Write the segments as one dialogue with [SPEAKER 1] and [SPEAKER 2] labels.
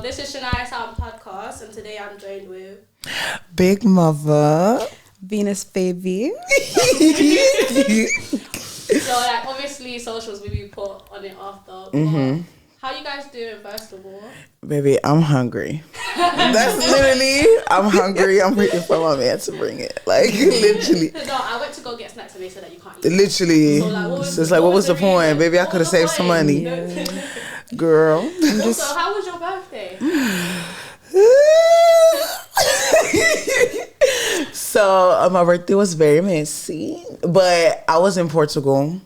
[SPEAKER 1] this is Shania Sound Podcast, and today I'm joined with
[SPEAKER 2] Big Muvva,
[SPEAKER 3] Venus Bby.
[SPEAKER 1] So, like, obviously, socials will be put on it after. But how you guys doing, first of all?
[SPEAKER 2] baby, I'm hungry. That's literally, I'm hungry. I'm waiting for my man to bring it. Like, literally.
[SPEAKER 1] No, I went to go get snacks and they said that you can't eat.
[SPEAKER 2] Literally.
[SPEAKER 1] So, like,
[SPEAKER 2] what was the point? Baby, I could have saved some money. Girl.
[SPEAKER 1] Also, how was your birthday?
[SPEAKER 2] So, my birthday was very messy, but I was in Portugal.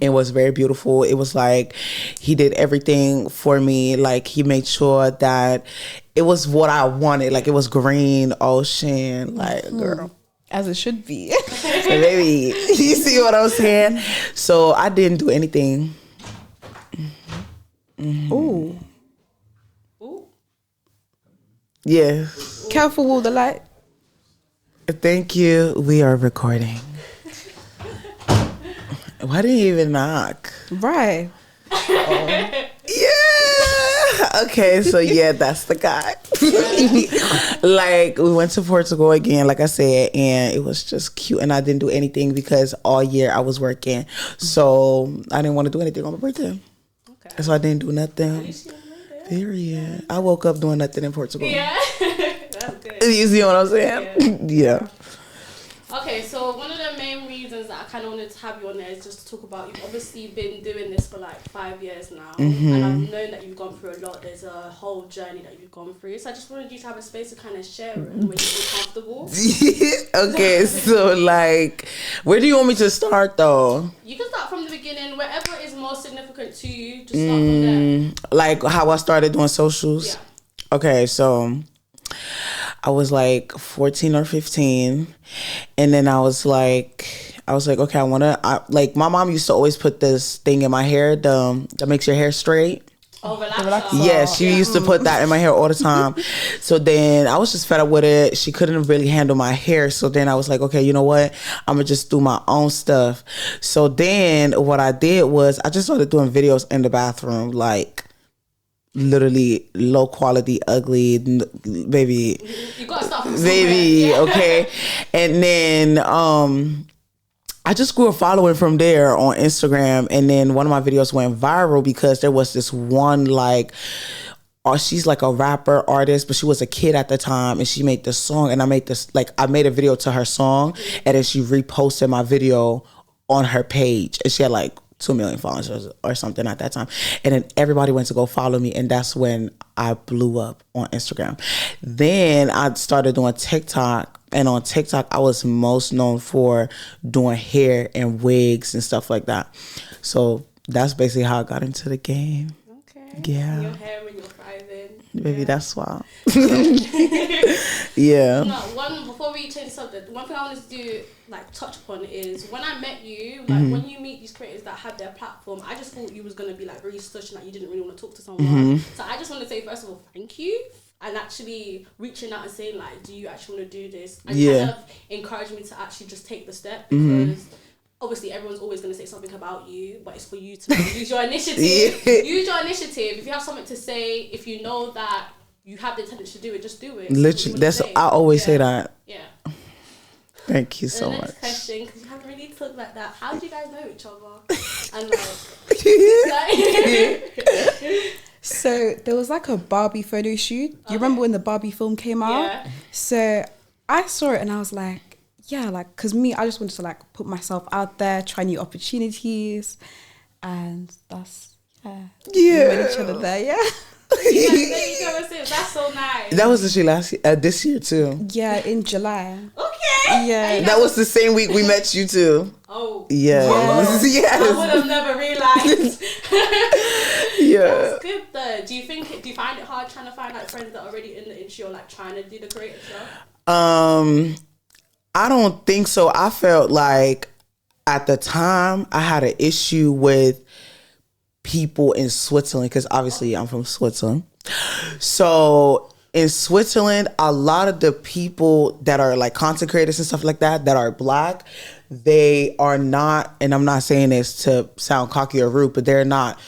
[SPEAKER 2] It was very beautiful. It was like he did everything for me. Like he made sure that it was what I wanted. Like it was green ocean. Like girl,
[SPEAKER 3] As it should be.
[SPEAKER 2] baby, you see what I'm saying? So I didn't do anything.
[SPEAKER 3] Ooh.
[SPEAKER 2] Yeah.
[SPEAKER 3] Careful with the light.
[SPEAKER 2] Thank you. We are recording. Why didn't you even knock?
[SPEAKER 3] Right.
[SPEAKER 2] Yeah. Okay, so yeah, that's the guy. Like we went to Portugal again, like I said, and it was just cute. And I didn't do anything because all year I was working, so I didn't want to do anything on my birthday. Okay. So I didn't do nothing. Period. I woke up doing nothing in Portugal.
[SPEAKER 1] Yeah, that's good.
[SPEAKER 2] You see what I'm saying? Yeah.
[SPEAKER 1] Okay, so one of the main reasons that I kind of wanted to have you on there is just to talk about, you've obviously been doing this for like 5 years now, and I've known that you've gone through a lot. There's a whole journey that you've gone through, so I just wanted you to have a space to kind of share it when you feel comfortable.
[SPEAKER 2] Okay, so like, where do you want me to start though?
[SPEAKER 1] You can start from the beginning, wherever is most significant to you, just start from there.
[SPEAKER 2] Like how I started doing socials?
[SPEAKER 1] Yeah.
[SPEAKER 2] Okay, so I was like 14 or 15, and then I was like, okay, like my mom used to always put this thing in my hair, that makes your hair straight.
[SPEAKER 1] Oh, relaxer.
[SPEAKER 2] Yeah, she used to put that in my hair all the time. So then I was just fed up with it. She couldn't really handle my hair. So then I was like, okay, you know what? I'm going to just do my own stuff. So then what I did was I just started doing videos in the bathroom, like literally low quality, ugly, baby.
[SPEAKER 1] You gotta start from
[SPEAKER 2] baby,
[SPEAKER 1] somewhere.
[SPEAKER 2] okay. And then I just grew a following from there on Instagram, and then one of my videos went viral because there was this one she's like a rapper artist, but she was a kid at the time, and she made this song, and I made a video to her song, and then she reposted my video on her page, and she had like 2 million followers or something at that time. And then everybody went to go follow me, and that's when I blew up on Instagram. Then I started doing TikTok, and on TikTok I was most known for doing hair and wigs and stuff like that. So that's basically how I got into the game.
[SPEAKER 1] Okay.
[SPEAKER 2] Yeah.
[SPEAKER 1] Your hair when you're thriving.
[SPEAKER 2] Baby, that's wild. Yeah.
[SPEAKER 1] No, before we change the subject, one thing I wanted to do, like, touch upon is when I met you, like, when you meet these creators that have their platform, I just thought you was going to be, like, really stush and, like, you didn't really want to talk to someone. So I just want to say, first of all, thank you. And actually reaching out and saying, like, do you actually want to do this? And kind of encouraged me to actually just take the step, because obviously everyone's always going to say something about you, but it's for you to use your initiative. Use your initiative. If you have something to say, if you know that you have the intention to do it, just do it.
[SPEAKER 2] Literally, I always say that.
[SPEAKER 1] Yeah.
[SPEAKER 2] Thank you so much.
[SPEAKER 1] Next question, because you haven't really talked like that. How do you guys know each other? And like,
[SPEAKER 3] So there was like a Barbie photo shoot. You remember when the Barbie film came out?
[SPEAKER 1] Yeah.
[SPEAKER 3] So I saw it and I was like, yeah, like, because I just wanted to like put myself out there, try new opportunities. And that's, we met each other there, yeah.
[SPEAKER 1] That's so nice.
[SPEAKER 2] That was this year too.
[SPEAKER 3] Yeah, in July.
[SPEAKER 1] Okay.
[SPEAKER 3] Yeah.
[SPEAKER 2] That was the same week we met you too.
[SPEAKER 1] Oh.
[SPEAKER 2] Yes. Yes.
[SPEAKER 1] I would have never realised.
[SPEAKER 2] Yeah.
[SPEAKER 1] That's good though. Do you find it hard trying to find like friends that are already in the industry or like trying to do the creative stuff?
[SPEAKER 2] I don't think so. I felt like at the time I had an issue with people in Switzerland, because obviously I'm from Switzerland. So in Switzerland, a lot of the people that are like content creators and stuff like that are black, they are not, and I'm not saying this to sound cocky or rude, but they're not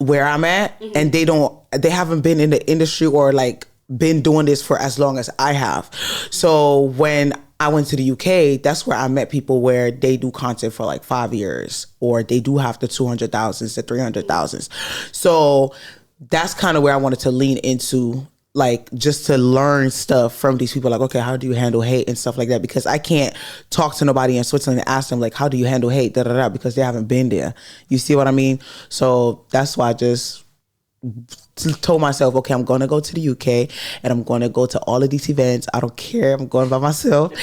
[SPEAKER 2] where I'm at, and they haven't been in the industry or like been doing this for as long as I have. So when I went to the UK, that's where I met people where they do content for like 5 years, or they do have the 200,000s to 300,000s. So that's kind of where I wanted to lean into, like just to learn stuff from these people. Like, okay, how do you handle hate and stuff like that? Because I can't talk to nobody in Switzerland and ask them like, how do you handle hate? Da, da, da, because they haven't been there. You see what I mean? So that's why I just told myself, okay, I'm going to go to the UK and I'm going to go to all of these events. I don't care. I'm going by myself.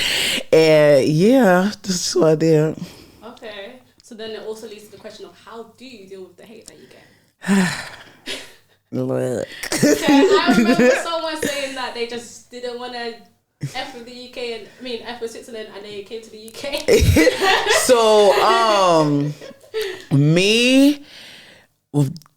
[SPEAKER 2] And yeah, this is what I did.
[SPEAKER 1] Okay. So then it also leads to the question of how do you deal with the hate that you get?
[SPEAKER 2] Look.
[SPEAKER 1] Okay, I remember someone saying that they just didn't want to F with the UK F with Switzerland, and they came to the UK.
[SPEAKER 2] So, me,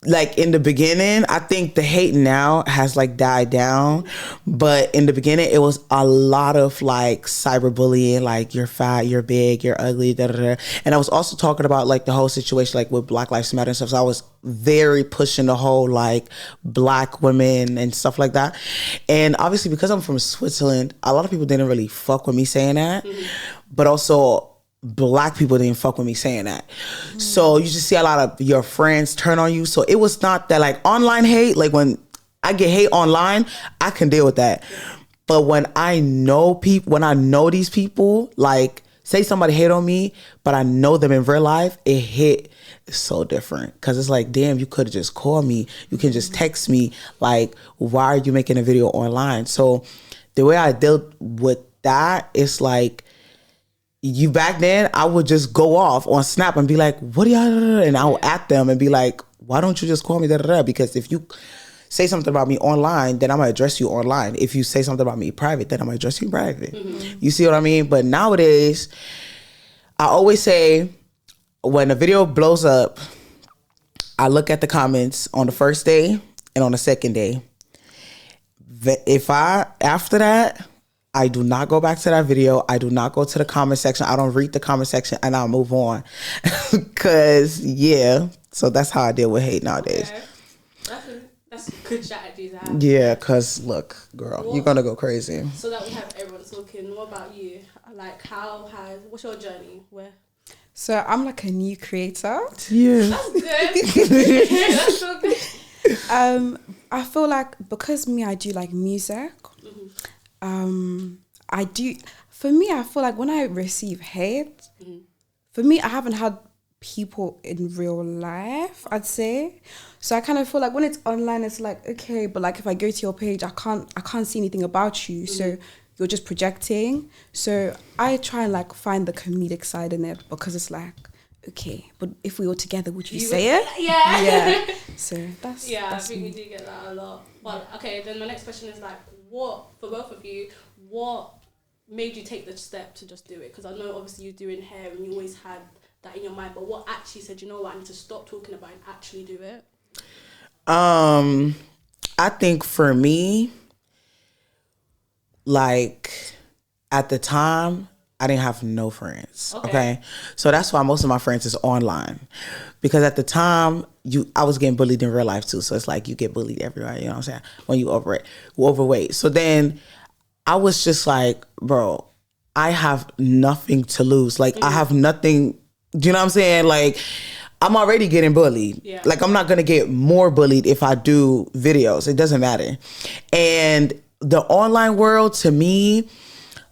[SPEAKER 2] like in the beginning, I think the hate now has like died down, but in the beginning it was a lot of like cyberbullying, like you're fat, you're big, you're ugly, da da da. And I was also talking about like the whole situation like with Black Lives Matter and stuff. So I was very pushing the whole like Black women and stuff like that. And obviously because I'm from Switzerland, a lot of people didn't really fuck with me saying that, but also Black people didn't fuck with me saying that. So you just see a lot of your friends turn on you. So it was not that like online hate, like when I get hate online, I can deal with that. But when I know people, when I know these people, like say somebody hate on me, but I know them in real life, it hit so different. Cause it's like, damn, you could have just called me. You can just text me. Like, why are you making a video online? So the way I dealt with that, it's like, you back then, I would just go off on Snap and be like, what do y'all, and I would at them and be like, why don't you just call me, da da da? Because if you say something about me online, then I'm gonna address you online. If you say something about me private, then I'm gonna address you private. You see what I mean? But nowadays, I always say, when a video blows up, I look at the comments on the first day and on the second day. After that, I do not go back to that video. I do not go to the comment section. I don't read the comment section, and I'll move on. Cause yeah, so that's how I deal with hate nowadays.
[SPEAKER 1] Okay. That's a good strategy to have.
[SPEAKER 2] Yeah, cause look, girl, you're gonna go crazy.
[SPEAKER 1] So that we have everyone talking. What about you? Like, what's your journey? Where?
[SPEAKER 3] So I'm like a new creator.
[SPEAKER 2] Yeah,
[SPEAKER 1] that's good. That's so good.
[SPEAKER 3] I feel like because I do like music. I feel like when I receive hate, for me, I haven't had people in real life, I'd say. So I kind of feel like when it's online, it's like, okay, but like if I go to your page, I can't see anything about you. So you're just projecting. So I try and like find the comedic side in it, because it's like, okay, but if we were together, would you say it?
[SPEAKER 1] Yeah.
[SPEAKER 3] Yeah. So that's
[SPEAKER 1] I think we do get that a lot. Well, okay, then my next question is like, for both of you, what made you take the step to just do it? Because I know obviously you're doing hair and you always had that in your mind, but what actually said, you know what, I need to stop talking about it and actually do it?
[SPEAKER 2] I think for me, like at the time, I didn't have no friends. Okay. So that's why most of my friends is online. Because at the time, I was getting bullied in real life too. So it's like you get bullied everywhere, you know what I'm saying? When you overweight. So then I was just like, bro, I have nothing to lose. Like I have nothing, do you know what I'm saying? Like I'm already getting bullied. Yeah. Like I'm not going to get more bullied if I do videos. It doesn't matter. And the online world to me,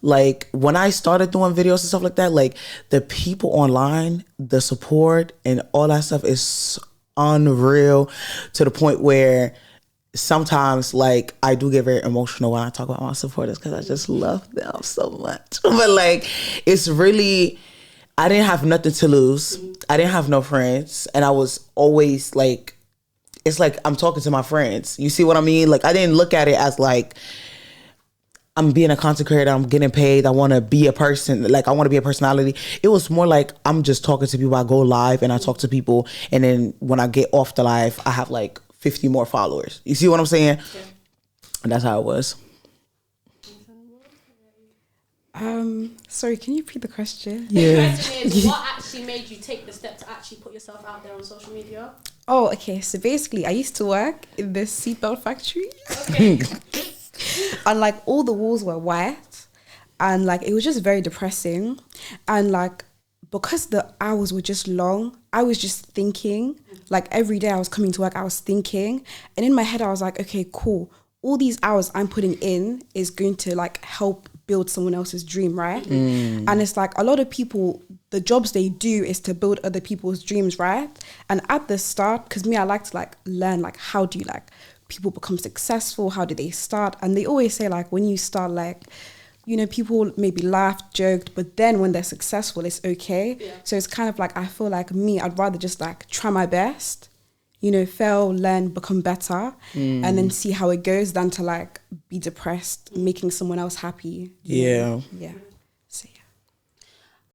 [SPEAKER 2] like when I started doing videos and stuff like that, like the people online, the support and all that stuff is unreal, to the point where sometimes like I do get very emotional when I talk about my supporters, because I just love them so much. But like it's really, I didn't have nothing to lose. I didn't have no friends, and I was always like, it's like I'm talking to my friends. You see what I mean? Like I didn't look at it as like I'm being a content creator, I'm getting paid, I want to be a person, like I want to be a personality. It was more like I'm just talking to people. I go live and I talk to people, and then when I get off the live, I have like 50 more followers. You see what I'm saying? Yeah. And that's how it was.
[SPEAKER 3] Sorry, can you repeat the question?
[SPEAKER 1] Yeah. The question is, what actually made you take the step to actually put yourself out there on social media?
[SPEAKER 3] Oh, okay. So basically, I used to work in this seatbelt factory.
[SPEAKER 1] Okay.
[SPEAKER 3] And like all the walls were white, and like it was just very depressing. And like because the hours were just long, I was just thinking, like every day I was coming to work, I was thinking, and in my head I was like, okay, cool. All these hours I'm putting in is going to like help build someone else's dream, right? And it's like a lot of people, the jobs they do is to build other people's dreams, right? And at the start, because me, I like to like learn like how do you like people become successful, how do they start? And they always say like when you start, like, you know, people maybe laughed, joked, but then when they're successful, it's okay.
[SPEAKER 1] Yeah.
[SPEAKER 3] So it's kind of like, I feel like me, I'd rather just like try my best, you know, fail, learn, become better, and then see how it goes than to like be depressed, making someone else happy.
[SPEAKER 2] Yeah.
[SPEAKER 3] Yeah. So yeah.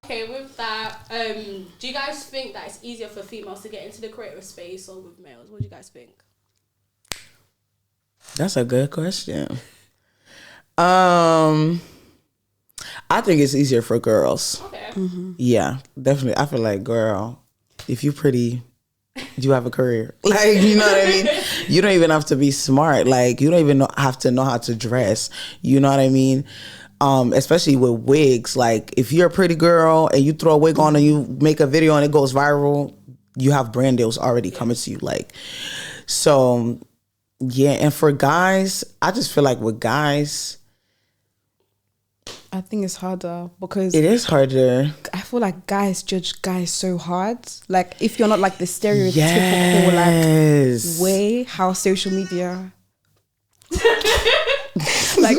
[SPEAKER 1] Okay, with that, do you guys think that it's easier for females to get into the creative space or with males? What do you guys think?
[SPEAKER 2] That's a good question. I think it's easier for girls.
[SPEAKER 1] Okay.
[SPEAKER 2] Yeah, definitely. I feel like, girl, if you're pretty, you have a career. Like, you know what I mean? You don't even have to be smart. Like, you don't even have to know how to dress. You know what I mean? Especially with wigs. Like, if you're a pretty girl and you throw a wig on and you make a video and it goes viral, you have brand deals already coming to you. Like, so, yeah. And for guys, I just feel like with guys,
[SPEAKER 3] I think it's harder because
[SPEAKER 2] it is harder.
[SPEAKER 3] I feel like guys judge guys so hard. Like if you're not like the stereotypical
[SPEAKER 2] Yes.
[SPEAKER 3] like way how social media like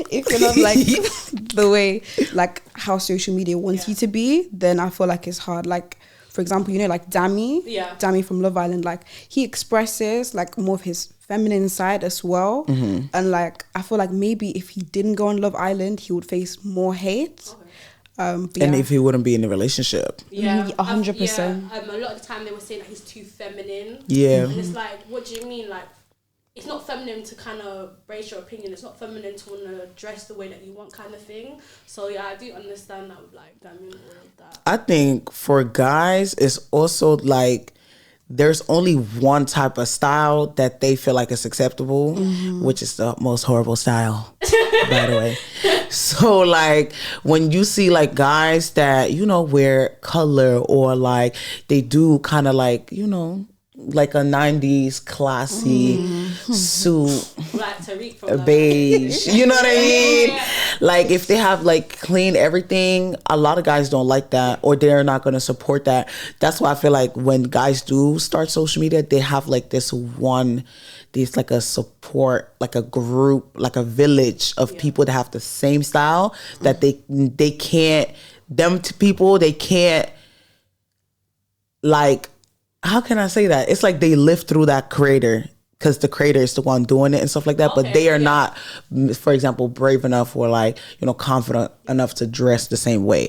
[SPEAKER 3] if you're not like the way like how social media wants you to be, then I feel like it's hard. Like for example, you know, like Dammy from Love Island, like he expresses like more of his feminine side as well. And like I feel like maybe if he didn't go on Love Island, he would face more hate.
[SPEAKER 2] And if he wouldn't be in a relationship.
[SPEAKER 1] Yeah,
[SPEAKER 3] 100%.
[SPEAKER 1] A lot of the time they were saying that he's too feminine.
[SPEAKER 2] Yeah.
[SPEAKER 1] And it's like, what do you mean? Like, it's not feminine to kind of brace your opinion. It's not feminine to want to dress the way that you want, kind of thing. So yeah, I do understand that with like Dammy and all of that.
[SPEAKER 2] I think for guys, it's also like there's only one type of style that they feel like is acceptable, which is the most horrible style, by the way. So like when you see like guys that, you know, wear color or like they do kind of like, you know, like a 90s classy suit,
[SPEAKER 1] Like Tariq from
[SPEAKER 2] beige, you know what I mean? Like if they have like clean everything, a lot of guys don't like that or they're not going to support that. That's why I feel like when guys do start social media, they have like this like a support, like a group, like a village of people that have the same style that they can't, they can't like, how can I say that? It's like they live through that creator because the creator is the one doing it and stuff like that.
[SPEAKER 1] Okay,
[SPEAKER 2] but they are not, for example, brave enough or like, you know, confident enough to dress the same way.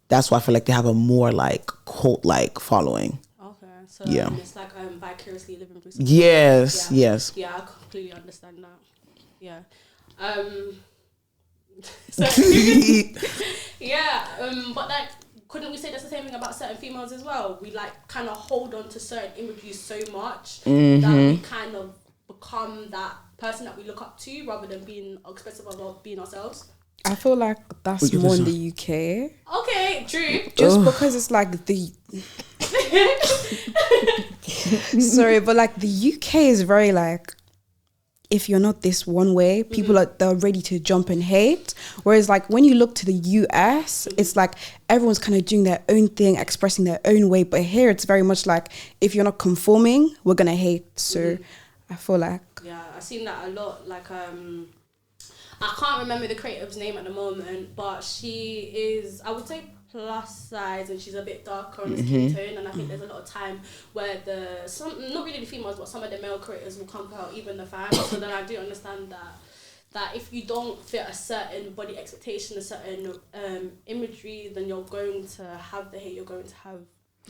[SPEAKER 2] That's why I feel like they have a more like cult-like following.
[SPEAKER 1] Okay, so
[SPEAKER 2] Yeah.
[SPEAKER 1] it's like vicariously living through something.
[SPEAKER 2] Yes,
[SPEAKER 1] Yeah.
[SPEAKER 2] yes.
[SPEAKER 1] Yeah, I completely understand that. Yeah. So, yeah, but like, couldn't we say that's the same thing about certain females as well? We like kind of hold on to certain images so much that we kind of become that person that we look up to rather than being expressive about being ourselves.
[SPEAKER 3] I feel like that's more in the UK.
[SPEAKER 1] Okay, true.
[SPEAKER 3] Just because it's like the sorry, but like the UK is very like, if you're not this one way, people they're ready to jump and hate. Whereas like when you look to the US, it's like everyone's kind of doing their own thing, expressing their own way. But here it's very much like, if you're not conforming, we're gonna hate. So I feel like,
[SPEAKER 1] yeah, I've seen that a lot. Like I can't remember the creative's name at the moment, but she is, I would say, plus size, and she's a bit darker on the skin tone. And I think there's a lot of time where not really the females, but some of the male creators will come out, even the fans. So then I do understand that if you don't fit a certain body expectation, a certain imagery, then you're going to have the hate. You're going to have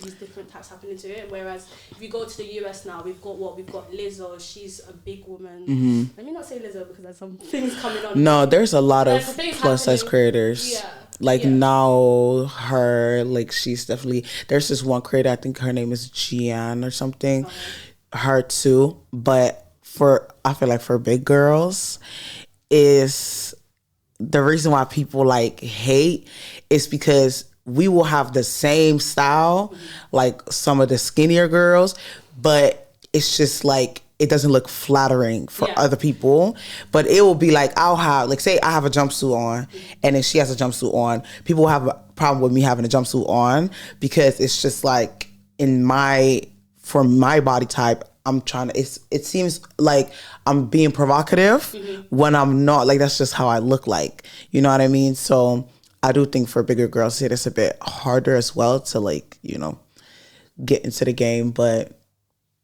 [SPEAKER 1] these different types happening to it. Whereas if you go to the US now, we've got Lizzo. She's a big woman. Let me not say Lizzo because there's some things coming on.
[SPEAKER 2] No, there's a lot of plus size creators.
[SPEAKER 1] Yeah.
[SPEAKER 2] Like now, she's definitely. There's this one creator. I think her name is Gian or something. Her too, but I feel like for big girls, is the reason why people like hate is because we will have the same style, like some of the skinnier girls, but it's just like it doesn't look flattering for other people. But it will be like I'll have say I have a jumpsuit on, and then she has a jumpsuit on. People will have a problem with me having a jumpsuit on because it's just like for my body type. I'm trying to. It seems like I'm being provocative when I'm not. Like that's just how I look like. You know what I mean? So I do think for bigger girls, it's a bit harder as well to get into the game. But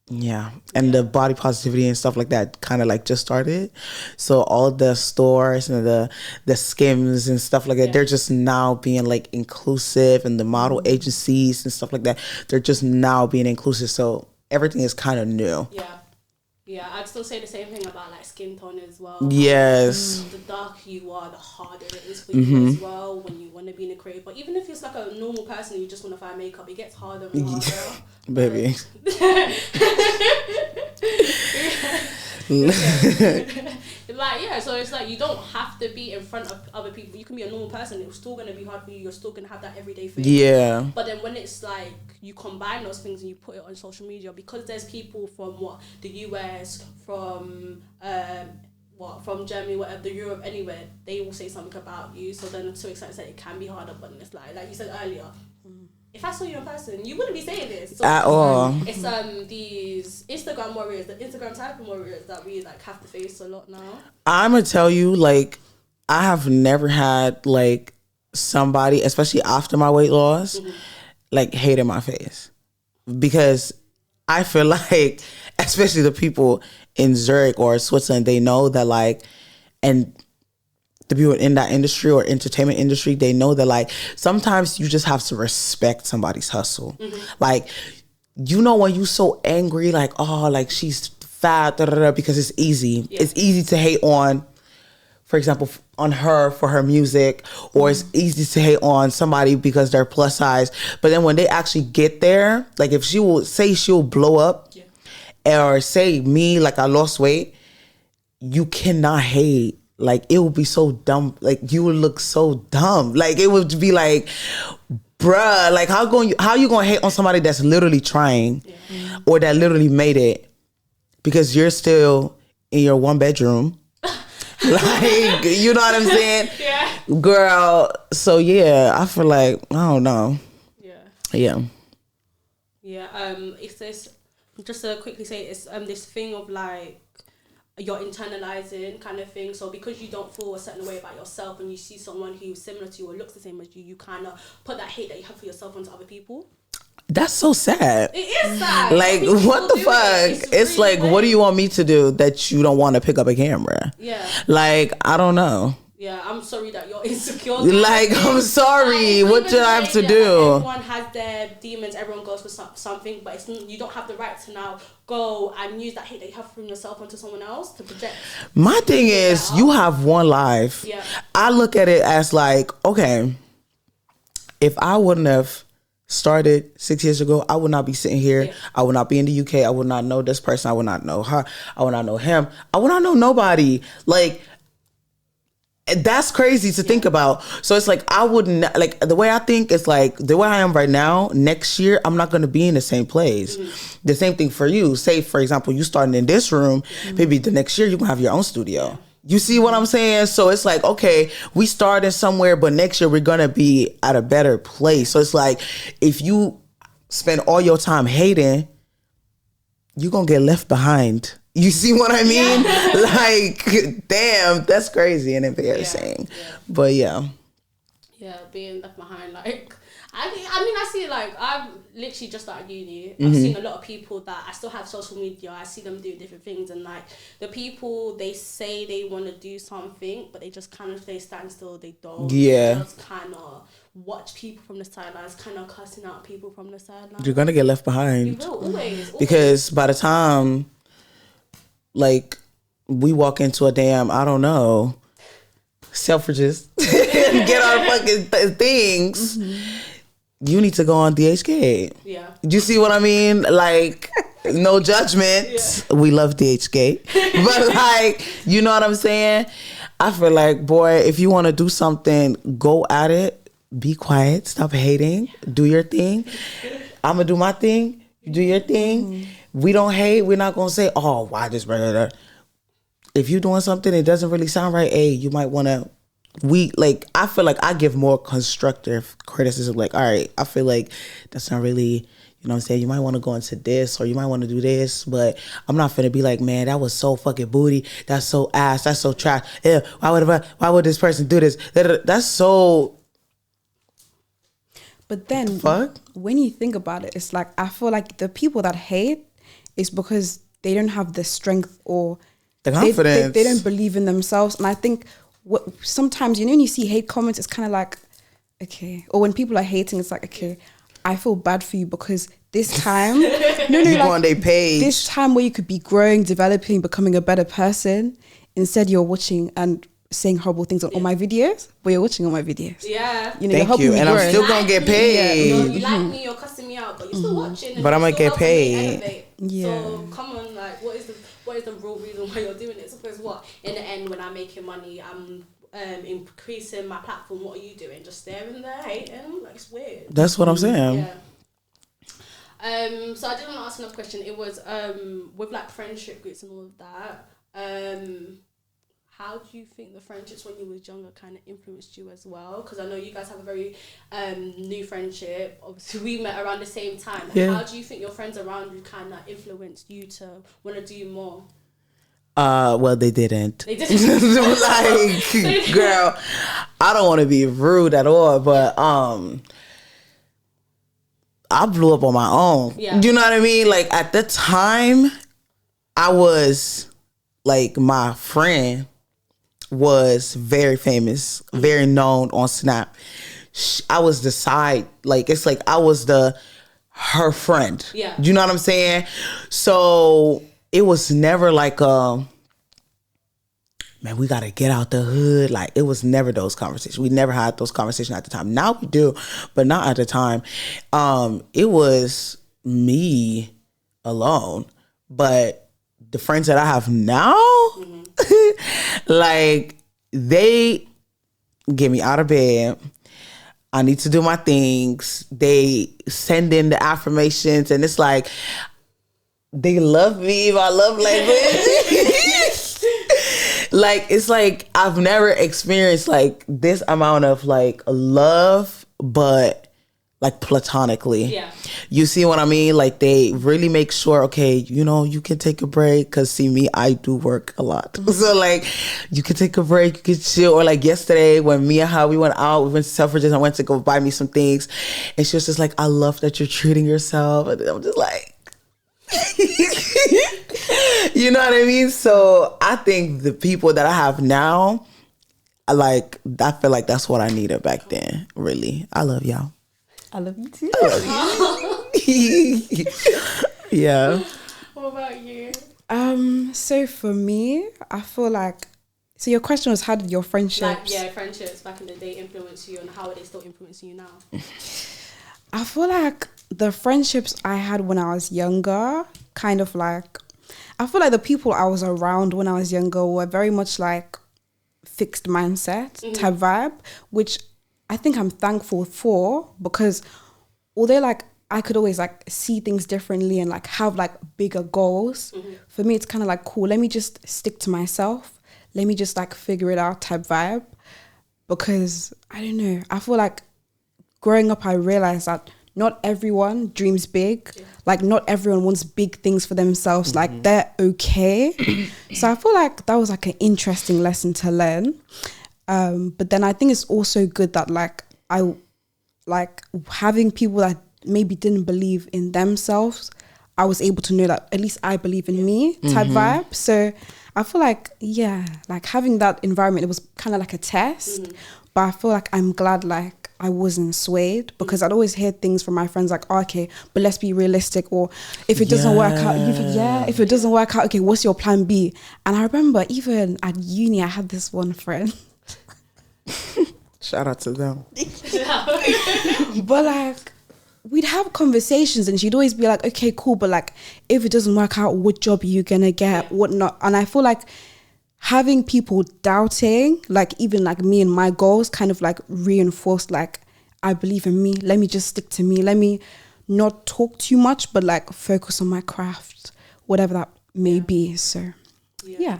[SPEAKER 2] yeah, and the body positivity and stuff like that kind of just started. So all the stores and the Skims and stuff like that, they're just now being inclusive, and the model agencies and stuff like that, they're just now being inclusive. So everything is kind of new.
[SPEAKER 1] Yeah, I'd still say the same thing about skin tone as well.
[SPEAKER 2] Yes.
[SPEAKER 1] The darker you are, the harder it is for you as well when you want to be in a creative. But even if it's a normal person and you just want to find makeup, it gets harder and harder.
[SPEAKER 2] Baby.
[SPEAKER 1] So it's you don't have to be in front of other people. You can be a normal person. It's still going to be hard for you. You're still going to have that everyday thing.
[SPEAKER 2] Yeah.
[SPEAKER 1] But then when it's you combine those things and you put it on social media, because there's people from the US, from from Germany, whatever, Europe, anywhere, they will say something about you. So then to extent that it can be harder, but it's like you said earlier, if I saw you in person, you wouldn't be saying this. So
[SPEAKER 2] at all.
[SPEAKER 1] It's these Instagram warriors, the Instagram typing warriors that we have to face a lot now. I'm
[SPEAKER 2] gonna tell you, I have never had somebody, especially after my weight loss, hate in my face, because I feel especially the people in Zurich or Switzerland, they know that and the people in that industry or entertainment industry, they know that sometimes you just have to respect somebody's hustle. When you so angry, she's fat, because it's easy. Yeah. It's easy to hate on, for example, on her for her music, or it's easy to hate on somebody because they're plus size. But then when they actually get there, if she will say she'll blow up, or say me, I lost weight, you cannot hate. It would be so dumb. You would look so dumb. It would be bruh, how you gonna hate on somebody that's literally trying, or that literally made it, because you're still in your 1 bedroom. You know what I'm saying? Yeah. Girl. So yeah, I feel I don't know. Yeah. Yeah.
[SPEAKER 1] Yeah. It's this. Just to quickly say, it's this thing of you're internalizing kind of thing. So because you don't feel a certain way about yourself and you see someone who's similar to you or looks the same as you, you kind of put that hate that you have for yourself onto other people.
[SPEAKER 2] That's so sad.
[SPEAKER 1] It is sad.
[SPEAKER 2] What the fuck? It's really what do you want me to do that you don't want to pick up a camera?
[SPEAKER 1] Yeah.
[SPEAKER 2] I don't know.
[SPEAKER 1] Yeah, I'm sorry that you're insecure.
[SPEAKER 2] I'm sorry. What do I have to do?
[SPEAKER 1] Everyone has their demons. Everyone goes for something, but you don't have the right to now go and use that hate that you have from yourself onto someone else to project.
[SPEAKER 2] My thing is, you have one life.
[SPEAKER 1] Yeah.
[SPEAKER 2] I look at it as okay, if I wouldn't have started 6 years ago, I would not be sitting here. Yeah. I would not be in the UK. I would not know this person. I would not know her. I would not know him. I would not know nobody. That's crazy to think about. So it's I wouldn't, the way I think is the way I am right now, next year, I'm not going to be in the same place. Mm-hmm. The same thing for you. Say, for example, you starting in this room, maybe the next year you can have your own studio. You see what I'm saying? So it's okay, we started somewhere, but next year we're going to be at a better place. So it's if you spend all your time hating, you're going to get left behind. You see what I mean? Yeah. Damn, that's crazy and embarrassing. Yeah. But yeah.
[SPEAKER 1] Yeah, being left behind. Like, I mean, I see, like, I've literally just started uni. I've seen a lot of people that I still have social media. I see them doing different things, and like the people, they say they want to do something, but they just kind of stand still. They don't.
[SPEAKER 2] Yeah.
[SPEAKER 1] They just kind of watch people from the sidelines, kind of cussing out people from the sidelines.
[SPEAKER 2] You're gonna get left behind.
[SPEAKER 1] You will always.
[SPEAKER 2] Because by the time, like, we walk into a damn, I don't know, Selfridges, get our fucking things, you need to go on DHgate.
[SPEAKER 1] Yeah.
[SPEAKER 2] You see what I mean? Like, no judgment. Yeah. We love DHgate. But, like, you know what I'm saying? I feel like, boy, if you want to do something, go at it. Be quiet. Stop hating. Do your thing. I'm going to do my thing. You do your thing. We don't hate. We're not going to say, oh, why this, brother? If you're doing something it doesn't really sound right, hey, you might want to, I feel like I give more constructive criticism. Like, all right, I feel like that's not really, you know what I'm saying? You might want to go into this or you might want to do this, but I'm not finna be like, man, that was so fucking booty. That's so ass. That's so trash. Yeah, why would this person do this? That's so...
[SPEAKER 3] But then,
[SPEAKER 2] fuck?
[SPEAKER 3] When you think about it, it's like, I feel like the people that hate is because they don't have the strength or...
[SPEAKER 2] the confidence.
[SPEAKER 3] They don't believe in themselves. And I think sometimes, you know, when you see hate comments, it's kind of like, okay. Or when people are hating, it's like, okay, I feel bad for you because this time,
[SPEAKER 2] you go on their page.
[SPEAKER 3] This time where you could be growing, developing, becoming a better person, instead you're watching and saying horrible things on all my videos, but you're watching all my videos.
[SPEAKER 1] Yeah.
[SPEAKER 3] You know,
[SPEAKER 2] thank you. And I'm still going to get paid.
[SPEAKER 1] Yeah. You like me, you're cussing me out, but you're still watching.
[SPEAKER 2] But I'm going to get paid.
[SPEAKER 3] Yeah.
[SPEAKER 1] So, come on, like, what is the real reason why you're doing it? Because what? In the end, when I'm making money, I'm increasing my platform. What are you doing? Just staring there, hating? Like, it's weird.
[SPEAKER 2] That's what I'm saying.
[SPEAKER 1] Yeah. So I did want to ask another question. It was with like friendship groups and all of that. How do you think the friendships when you was younger kind of influenced you as well? Because I know you guys have a very new friendship. Obviously, we met around the same time.
[SPEAKER 2] Yeah.
[SPEAKER 1] How do you think your friends around you kind of influenced you to want to do more?
[SPEAKER 2] Well, they didn't.
[SPEAKER 1] They didn't.
[SPEAKER 2] Like, girl, I don't want to be rude at all, but I blew up on my own.
[SPEAKER 1] Yeah.
[SPEAKER 2] You know what I mean? Like, at the time, I was, like, my friend was very famous, very known on Snap. I was the side, like, it's like I was her friend.
[SPEAKER 1] Yeah.
[SPEAKER 2] You know what I'm saying? So it was never like, man, we got to get out the hood. Like, it was never those conversations. We never had those conversations at the time. Now we do, but not at the time. It was me alone. But the friends that I have now, like, they get me out of bed. I need to do my things. They send in the affirmations, and it's like, they love me, my love language. Like, it's like, I've never experienced, like, this amount of, like, love, but, like, platonically.
[SPEAKER 1] Yeah.
[SPEAKER 2] You see what I mean? Like, they really make sure, okay, you know, you can take a break. Because, see, me, I do work a lot. So, like, you can take a break, you can chill. Or, like, yesterday, when me and her, we went out, we went to Selfridges, I went to go buy me some things. And she was just like, I love that you're treating yourself. And I'm just like... You know what I mean? So I think the people that I have now, I feel like that's what I needed back then. Really, I love y'all.
[SPEAKER 3] I love you too.
[SPEAKER 2] I love you. Yeah.
[SPEAKER 1] What about you?
[SPEAKER 3] So for me, I feel like, so your question was, how did your friendships?
[SPEAKER 1] Like, friendships back in the day influence you, and how are they still influencing you now?
[SPEAKER 3] I feel like the friendships I had when I was younger, kind of like, I feel like the people I was around when I was younger were very much like fixed mindset type vibe, which I think I'm thankful for, because although like I could always like see things differently and like have like bigger goals, for me it's kind of like, cool, let me just stick to myself. Let me just like figure it out type vibe. Because I don't know, I feel like growing up, I realized that not everyone dreams big. Like, not everyone wants big things for themselves. Like, they're okay. So I feel like that was like an interesting lesson to learn. But then I think it's also good that like I like having people that maybe didn't believe in themselves, I was able to know that at least I believe in me type vibe. So I feel like, yeah, like having that environment, it was kind of like a test, but I feel like I'm glad like I wasn't swayed, because I'd always hear things from my friends like, oh, okay, but let's be realistic, or if it doesn't work out, if it doesn't work out, okay, what's your plan B? And I remember even at uni, I had this one friend.
[SPEAKER 2] Shout out to them.
[SPEAKER 3] But like, we'd have conversations and she'd always be like, okay, cool, but like, if it doesn't work out, what job are you gonna get, what not? And I feel like having people doubting, like even like me and my goals, kind of like reinforced like, I believe in me, let me just stick to me, let me not talk too much, but like focus on my craft, whatever that may be. So yeah.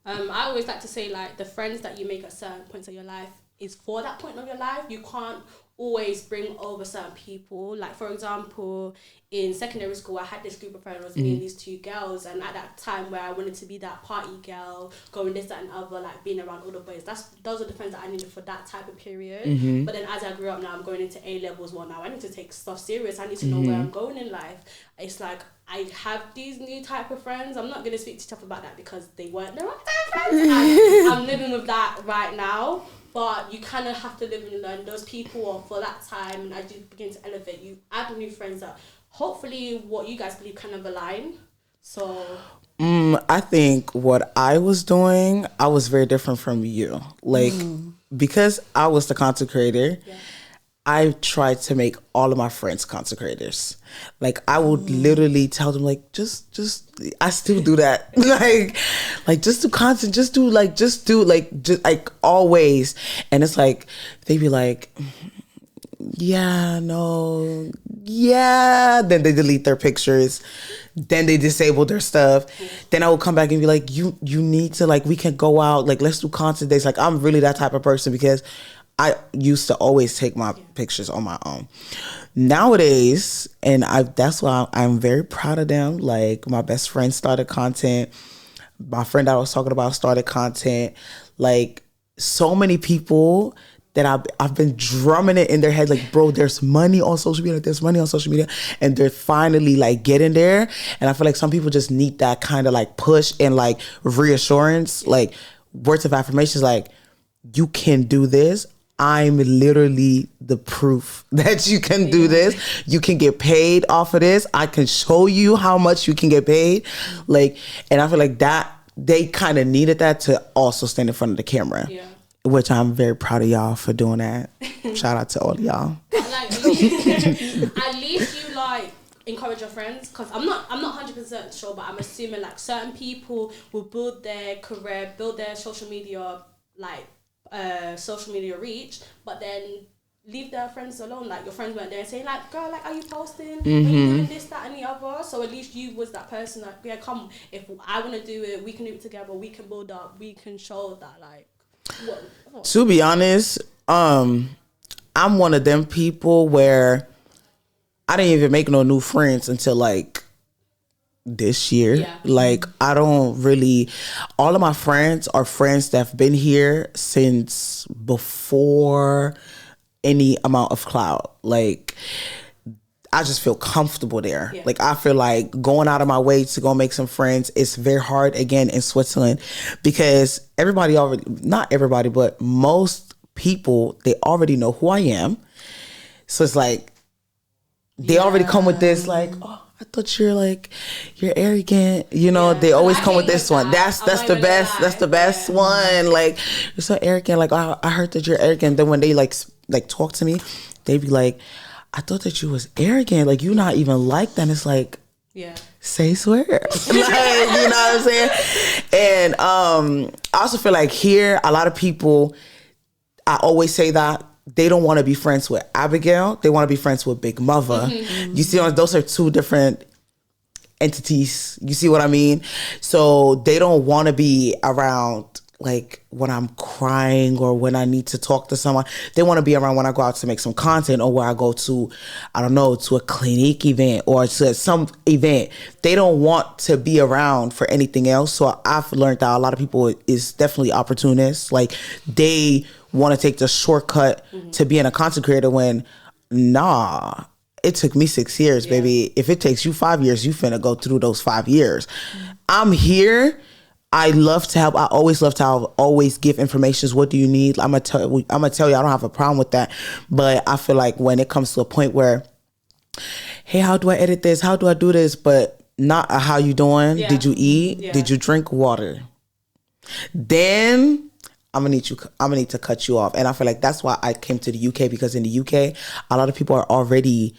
[SPEAKER 1] I always like to say like the friends that you make at certain points of your life is for that point of your life. You can't always bring over certain people. Like for example, in secondary school, I had this group of friends, it was me and these two girls, and at that time where I wanted to be that party girl, going this, that and other, like being around all the boys, those are the friends that I needed for that type of period. But then as I grew up now, I'm going into A-levels. Well, now I need to take stuff serious. I need to know where I'm going in life. It's like I have these new type of friends. I'm not going to speak to stuff about that because they weren't the right type of friends. I'm living with that right now. But you kind of have to live and learn. Those people are for that time, and as you begin to elevate, you add new friends that hopefully what you guys believe kind of align. So
[SPEAKER 2] I think what I was doing, I was very different from you. Like, because I was the content creator, I tried to make all of my friends content creators. Like I would literally tell them like, just I still do that. like just do content, just always. And it's like, they be like, yeah, no, yeah. Then they delete their pictures. Then they disable their stuff. Then I would come back and be like, you need to, like, we can go out, like, let's do content days. Like, I'm really that type of person because I used to always take my pictures on my own. Nowadays, and that's why I'm very proud of them. Like, my best friend started content. My friend that I was talking about started content. Like, so many people that I've been drumming it in their head, like, bro, there's money on social media, and they're finally like getting there. And I feel like some people just need that kind of like push and like reassurance, like words of affirmations, like, you can do this. I'm literally the proof that you can do this. You can get paid off of this. I can show you how much you can get paid. Like, and I feel like that they kind of needed that to also stand in front of the camera. Yeah. Which I'm very proud of y'all for doing that. Shout out to all of y'all.
[SPEAKER 1] Like, at least you like encourage your friends, because I'm not 100% sure, but I'm assuming like certain people will build their career, build their social media reach, but then leave their friends alone. Like your friends weren't there saying like, girl, like, are you posting? Are you doing this, that, and the other? So at least you was that person that, yeah, come, if I want to do it, we can do it together. We can build up. We can show that like. What?
[SPEAKER 2] To be honest, I'm one of them people where I didn't even make no new friends until like this year. Yeah. Like I don't really, all of my friends are friends that have been here since before any amount of clout. Like I just feel comfortable there. Yeah. Like I feel like going out of my way to go make some friends is very hard again in Switzerland, because everybody already, not everybody, but most people, they already know who I am. So it's like, they already come with this like, oh, I thought you're arrogant. You know, they always come with this one. That's the best. That's the best one. Like, you're so arrogant. Like, oh, I heard that you're arrogant. Then when they like talk to me, they be like, I thought that you was arrogant. Like, you not even like that. And it's like, yeah, say swear. Like, you know what I'm saying? And I also feel like here, a lot of people, I always say that they don't want to be friends with Abigail. They want to be friends with Big Muvva. Mm-hmm. You see, those are two different entities. You see what I mean? So they don't want to be around like when I'm crying or when I need to talk to someone. They want to be around when I go out to make some content or where I go to, I don't know, to a clinique event or to some event. They don't want to be around for anything else. So I've learned that a lot of people is definitely opportunists. Like they want to take the shortcut to being a content creator when, nah, it took me 6 years, baby. If it takes you 5 years, you finna go through those 5 years. I'm here. I love to help. I always love to help, always give information. What do you need? I'm gonna tell you, I don't have a problem with that. But I feel like when it comes to a point where, hey, how do I edit this? How do I do this? But not a how you doing? Yeah. Did you eat? Yeah. Did you drink water? Then I'm gonna need to cut you off. And I feel like that's why I came to the UK, because in the UK, a lot of people are already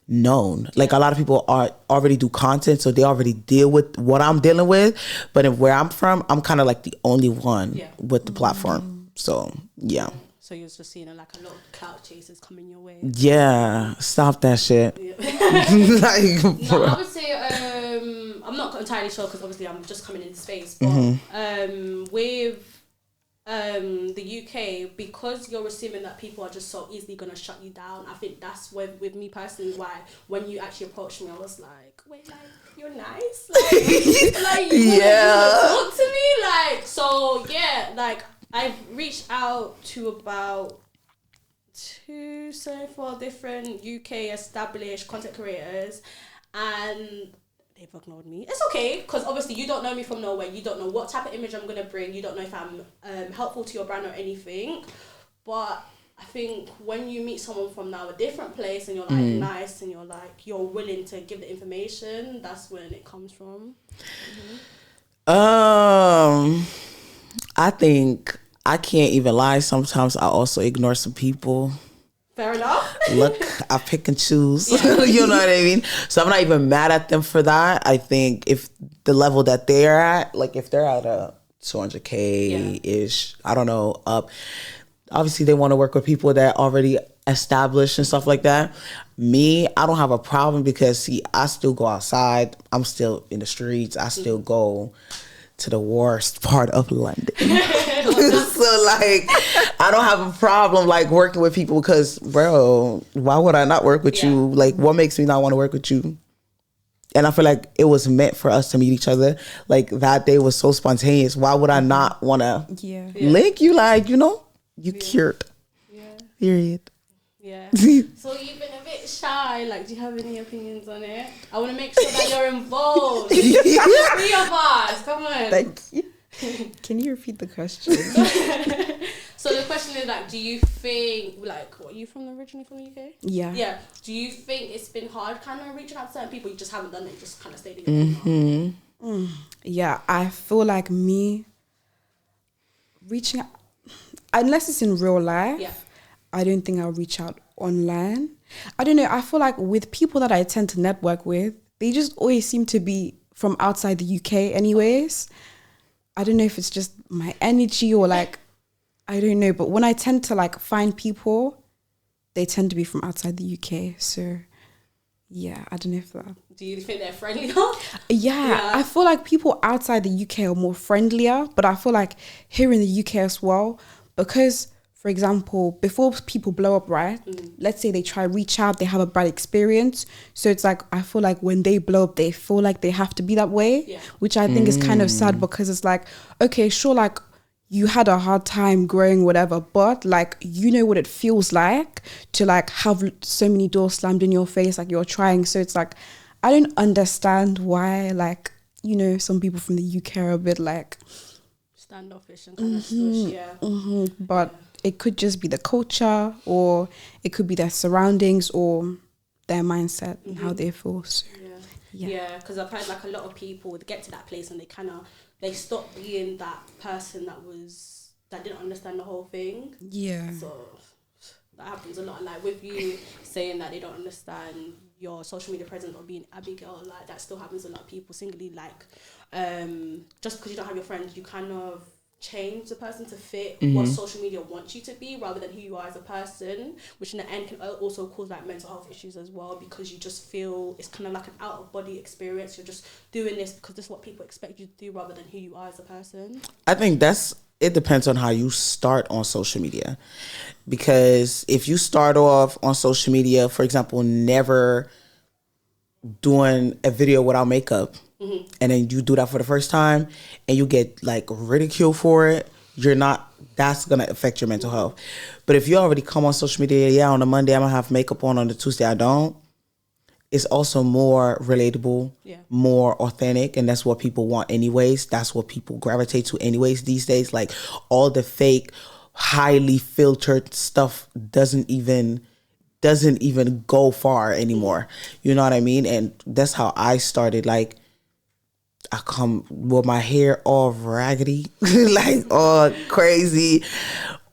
[SPEAKER 2] known. Like a lot of people are already do content, so they already deal with what I'm dealing with. But where I'm from, I'm kind of like the only one with the platform. So yeah. So
[SPEAKER 1] you're just seeing like a lot of clout chasers coming your way.
[SPEAKER 2] Yeah, stop that shit.
[SPEAKER 1] Yeah. Like, no, I would say I'm not entirely sure because obviously I'm just coming into space. But with the UK, because you're assuming that people are just so easily gonna shut you down, I think that's with me personally why when you actually approached me, I was like, wait, like you're nice, like you talk to me, like, so yeah, like I've reached out to about 2 so far different UK established content creators, and they've ignored me. It's okay, because obviously you don't know me from nowhere. You don't know what type of image I'm going to bring. You don't know if I'm helpful to your brand or anything. But I think when you meet someone from now a different place and you're like nice and you're willing to give the information, that's when it comes from.
[SPEAKER 2] I think I can't even lie. Sometimes I also ignore some people.
[SPEAKER 1] Fair enough.
[SPEAKER 2] Look, I pick and choose. You know what I mean? So I'm not even mad at them for that. I think if the level that they're at, like if they're at a 200K-ish, I don't know, up, obviously they want to work with people that already established and stuff like that. Me, I don't have a problem because, see, I still go outside. I'm still in the streets. I still go to the worst part of London. So like I don't have a problem like working with people because, bro, why would I not work with you? Like what makes me not want to work with you? And I feel like it was meant for us to meet each other. Like that day was so spontaneous. Why would I not want to link you? Like, you know, you cured. Period.
[SPEAKER 1] Yeah. So you've been a bit shy. Like, do you have any opinions on it? I want to make sure that you're involved. 3 of us. Come on.
[SPEAKER 3] Thank you. Can you repeat the question?
[SPEAKER 1] So the question is like, do you think like, what, are you originally from the UK?
[SPEAKER 3] Yeah.
[SPEAKER 1] Yeah. Do you think it's been hard kind of reaching out to certain people? You just haven't done it. You just kind of stayed in your
[SPEAKER 3] Yeah, I feel like me reaching out, unless it's in real life, I don't think I'll reach out online. I don't know. I feel like with people that I tend to network with, they just always seem to be from outside the UK anyways. I don't know if it's just my energy or like, I don't know. But when I tend to like find people, they tend to be from outside the UK. So yeah, I don't know if that.
[SPEAKER 1] Do you think they're friendlier?
[SPEAKER 3] Yeah, I feel like people outside the UK are more friendlier. But I feel like here in the UK as well, because for example, before people blow up, right? Let's say they try reach out, they have a bad experience. So it's like, I feel like when they blow up, they feel like they have to be that way, which I think is kind of sad because it's like, okay, sure, like you had a hard time growing, whatever, but like, you know what it feels like to like have so many doors slammed in your face, like you're trying. So it's like, I don't understand why, like, you know, some people from the UK are a bit like
[SPEAKER 1] standoffish and kind of stush,
[SPEAKER 3] but it could just be the culture, or it could be their surroundings, or their mindset and how they feel. So,
[SPEAKER 1] yeah, because I've heard like a lot of people would get to that place and they stop being that person that didn't understand the whole thing.
[SPEAKER 3] Yeah.
[SPEAKER 1] So that happens a lot. Like with you saying that they don't understand your social media presence or being Abigail, like that still happens a lot of people singly. Like just because you don't have your friends, you kind of change the person to fit what social media wants you to be rather than who you are as a person, which in the end can also cause like mental health issues as well, because you just feel it's kind of like an out of body experience. You're just doing this because this is what people expect you to do rather than who you are as a person.
[SPEAKER 2] I think that's it depends on how you start on social media. Because if you start off on social media, for example, never doing a video without makeup, and then you do that for the first time and you get like ridiculed for it, that's gonna affect your mental health. But if you already come on social media, on a Monday I'm gonna have makeup on the Tuesday I don't, it's also more relatable, more authentic, and that's what people want anyways. That's what people gravitate to anyways these days. Like all the fake, highly filtered stuff doesn't even go far anymore. You know what I mean? And that's how I started. Like I come with my hair all raggedy, like all crazy.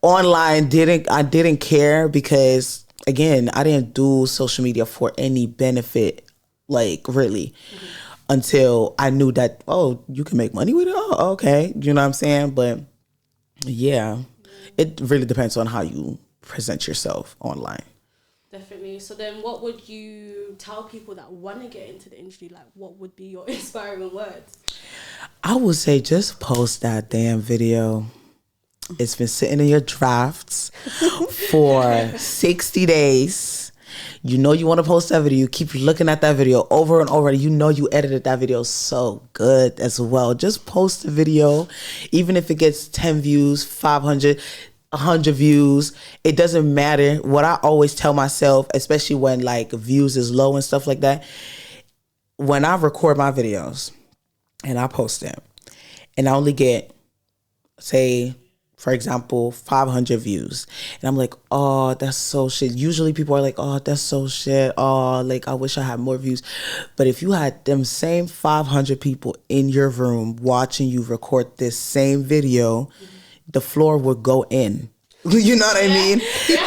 [SPEAKER 2] Online, I didn't care because, again, I didn't do social media for any benefit, like really, until I knew that, oh, you can make money with it? Oh, okay. You know what I'm saying? But yeah, it really depends on how you present yourself online.
[SPEAKER 1] Definitely. So then what would you tell people that want to get into the industry? Like, what would be your inspiring words?
[SPEAKER 2] I would say just post that damn video. It's been sitting in your drafts for 60 days. You know you want to post that video. You keep looking at that video over and over. You know you edited that video so good as well. Just post the video. Even if it gets 10 views, 500, 100 views, it doesn't matter. What I always tell myself, especially when like views is low and stuff like that, when I record my videos and I post them and I only get, say, for example, 500 views, and I'm like, oh, that's so shit. Usually people are like, oh, that's so shit. Oh, like I wish I had more views. But if you had them same 500 people in your room watching you record this same video, the floor would go in. You know what I mean?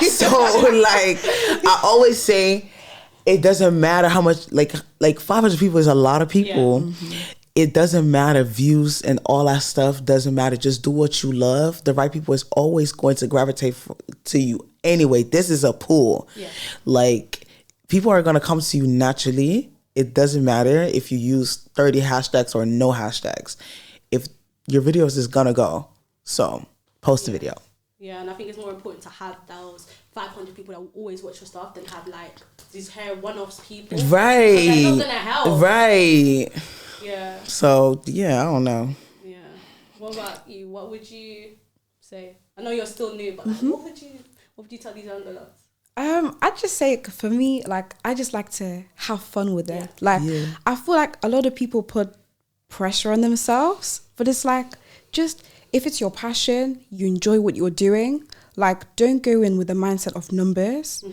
[SPEAKER 2] So like I always say, it doesn't matter how much, like 500 people is a lot of people. It doesn't matter, views and all that stuff doesn't matter. Just do what you love. The right people is always going to gravitate to you anyway. This is a pool. Like people are going to come to you naturally. It doesn't matter if you use 30 hashtags or no hashtags. If your videos is going to go. So post a video.
[SPEAKER 1] Yeah, and I think it's more important to have those 500 people that will always watch your stuff than have like these one-offs people.
[SPEAKER 2] Right.
[SPEAKER 1] That's not going to help.
[SPEAKER 2] Right.
[SPEAKER 1] Yeah.
[SPEAKER 2] So, yeah, I don't know.
[SPEAKER 1] Yeah. What about you? What would you say? I know you're still new, but like, what would you tell these younger lads?
[SPEAKER 3] I'd just say, for me, like, I just like to have fun with it. Like, I feel like a lot of people put pressure on themselves, but it's like, just, if it's your passion, you enjoy what you're doing, like, don't go in with the mindset of numbers.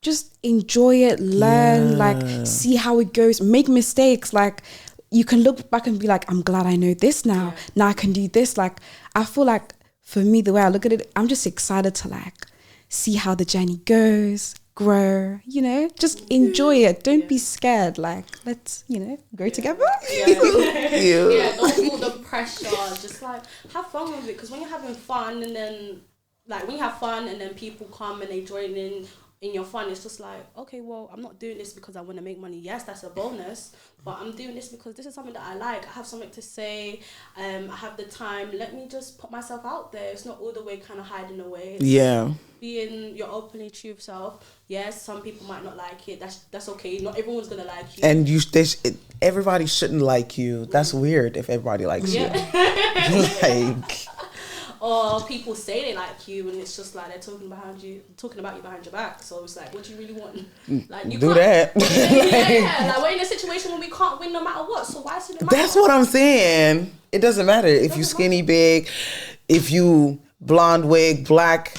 [SPEAKER 3] Just enjoy it, learn, like, see how it goes, make mistakes, like, you can look back and be like, I'm glad I know this now. Now I can do this. Like, I feel like for me, the way I look at it, I'm just excited to like see how the journey goes, grow, you know, just enjoy it. Don't be scared. Like, let's, you know, grow together.
[SPEAKER 1] Don't feel the pressure. Just like have fun with it. Because when you're having fun and then like when you have fun and then people come and they join in your fun, it's just like, okay, well, I'm not doing this because I want to make money. Yes, that's a bonus, but I'm doing this because this is something that I like. I have something to say. I have the time. Let me just put myself out there. It's not all the way kind of hiding away. It's being your openly true self. Yes, some people might not like it. That's okay. Not everyone's gonna like you.
[SPEAKER 2] And everybody shouldn't like you. That's weird if everybody likes you. Like.
[SPEAKER 1] Or people say they like you, and it's just like they're talking about you behind your back. So it's like, what do you really want? Like, you
[SPEAKER 2] do that.
[SPEAKER 1] Like we're in a situation where we can't win no matter what. So why should it matter?
[SPEAKER 2] That's what I'm saying. It doesn't matter if you skinny big, if you blonde wig, black,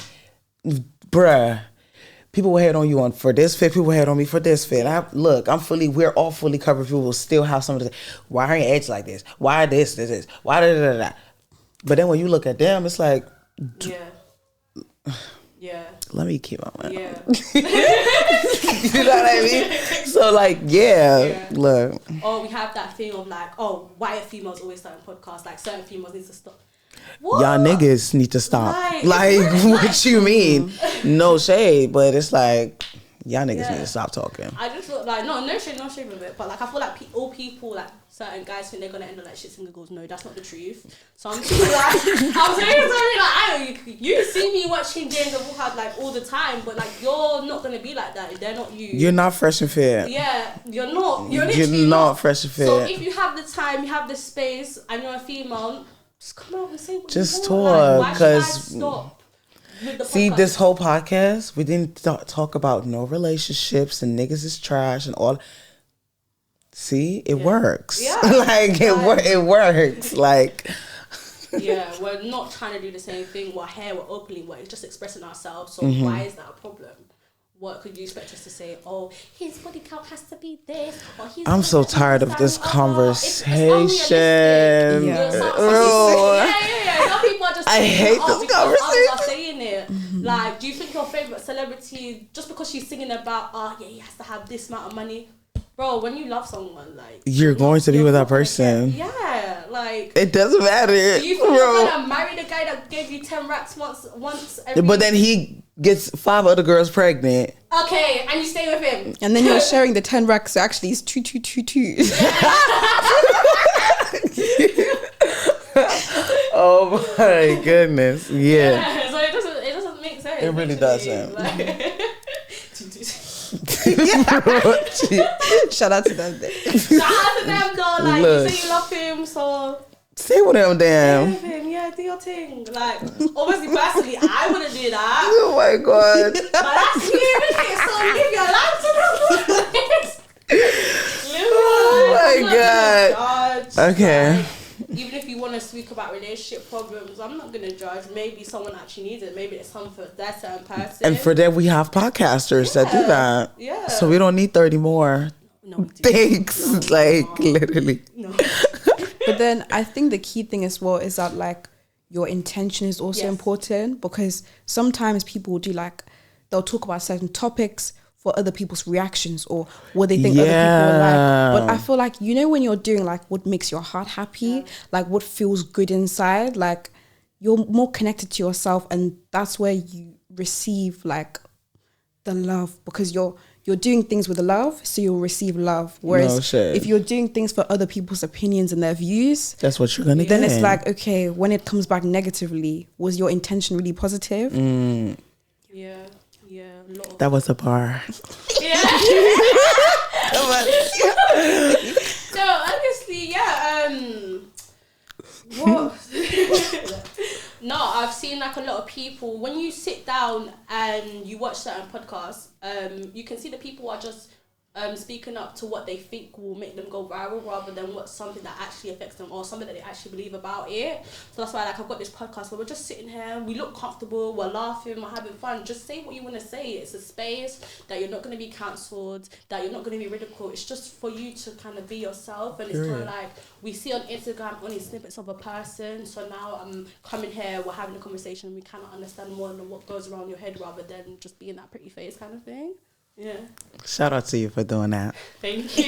[SPEAKER 2] bruh. People will hate on you for this fit. People will hate on me for this fit. We're all fully covered. People will still have something to say. Why are your edges like this? Why this? Why da. But then when you look at them, it's like, let me keep on. You know what I mean? So like, look.
[SPEAKER 1] Or we have that thing of like, oh, why are females always starting podcasts? Like certain females need to stop. What?
[SPEAKER 2] Y'all niggas need to stop. Like what you mean? No shade, but it's like, Y'all niggas need to stop talking.
[SPEAKER 1] I just feel like no shame of it, but like I feel like all people, like certain guys think they're gonna end up like shits and giggles. No, that's not the truth. So I'm just like, I'm saying like you see me watching James and Wuhad like all the time, but like you're not gonna be like that. They're not you.
[SPEAKER 2] You're not fresh and fit.
[SPEAKER 1] Yeah, you're not. You're literally
[SPEAKER 2] not fresh and fit.
[SPEAKER 1] So if you have the time, you have the space, and you're a female, just come out and say what
[SPEAKER 2] just
[SPEAKER 1] you want.
[SPEAKER 2] talk, because
[SPEAKER 1] stop.
[SPEAKER 2] See, this whole podcast, we didn't talk about no relationships and niggas is trash and all. See, it works.
[SPEAKER 1] Yeah.
[SPEAKER 2] Like, it works. Like.
[SPEAKER 1] Yeah, we're not trying to do the same thing. We're here, we're openly, we're just expressing ourselves. So why is that a problem? What could you expect us to say? Oh, his body count has to be this. Or
[SPEAKER 2] I'm so tired of this conversation.
[SPEAKER 1] Yeah. Some people are just
[SPEAKER 2] I hate this conversation.
[SPEAKER 1] Others are saying it. Like, do you think your favorite celebrity, just because she's singing about, he has to have this amount of money? Bro, when you love someone, like... You're going to be with that person. Yeah, like...
[SPEAKER 2] It doesn't matter.
[SPEAKER 1] Do you think you're going to marry the guy that gave you 10 racks once every...
[SPEAKER 2] But then he gets 5 other girls pregnant.
[SPEAKER 1] Okay, and you stay with him.
[SPEAKER 3] And then you're sharing the 10 racks, so actually it's 2.
[SPEAKER 2] Oh my goodness. Yeah.
[SPEAKER 1] So it doesn't make sense.
[SPEAKER 2] It really doesn't.
[SPEAKER 1] Like,
[SPEAKER 3] Shout out to them.
[SPEAKER 1] Shout out to them though. Like,
[SPEAKER 2] look,
[SPEAKER 1] you say you love him, so
[SPEAKER 2] stay with him, damn.
[SPEAKER 1] Stay with him, yeah, do your thing. Like, obviously, personally, I wouldn't do that.
[SPEAKER 2] Oh my god.
[SPEAKER 1] But that's you, isn't it? So live your life to the fullest.
[SPEAKER 2] Oh my god. Okay.
[SPEAKER 1] Like, even if you want to speak about relationship problems, I'm not going to judge. Maybe someone actually needs it. Maybe it's something for that certain person.
[SPEAKER 2] And for that, we have podcasters that do that.
[SPEAKER 1] Yeah.
[SPEAKER 2] So we don't need 30 more.
[SPEAKER 1] No.
[SPEAKER 2] Thanks.
[SPEAKER 1] No,
[SPEAKER 2] literally.
[SPEAKER 1] No.
[SPEAKER 3] But then I think the key thing as well is that like your intention is also important, because sometimes people will do like, they'll talk about certain topics for other people's reactions or what they think other people are like. But I feel like, you know, when you're doing like what makes your heart happy, like what feels good inside, like you're more connected to yourself, and that's where you receive like the love, because you're doing things with love, so you'll receive love. Whereas if you're doing things for other people's opinions and their views, that's what you're gonna get. Then it's like, okay, when it comes back negatively, was your intention really positive?
[SPEAKER 1] Yeah.
[SPEAKER 2] That was a bar.
[SPEAKER 1] Yeah. So honestly, what? No, I've seen like a lot of people, when you sit down and you watch certain podcasts, you can see that people are just speaking up to what they think will make them go viral, rather than what's something that actually affects them or something that they actually believe about it. So that's why like I've got this podcast where we're just sitting here, we look comfortable, we're laughing, we're having fun. Just say what you want to say. It's a space that you're not going to be cancelled, that you're not going to be ridiculed. It's just for you to kind of be yourself. And it's kind of like, we see on Instagram only snippets of a person, so now I'm coming here, we're having a conversation, we kind of understand more than what goes around your head, rather than just being that pretty face kind of thing. Yeah.
[SPEAKER 2] Shout out to you for doing that.
[SPEAKER 1] Thank you.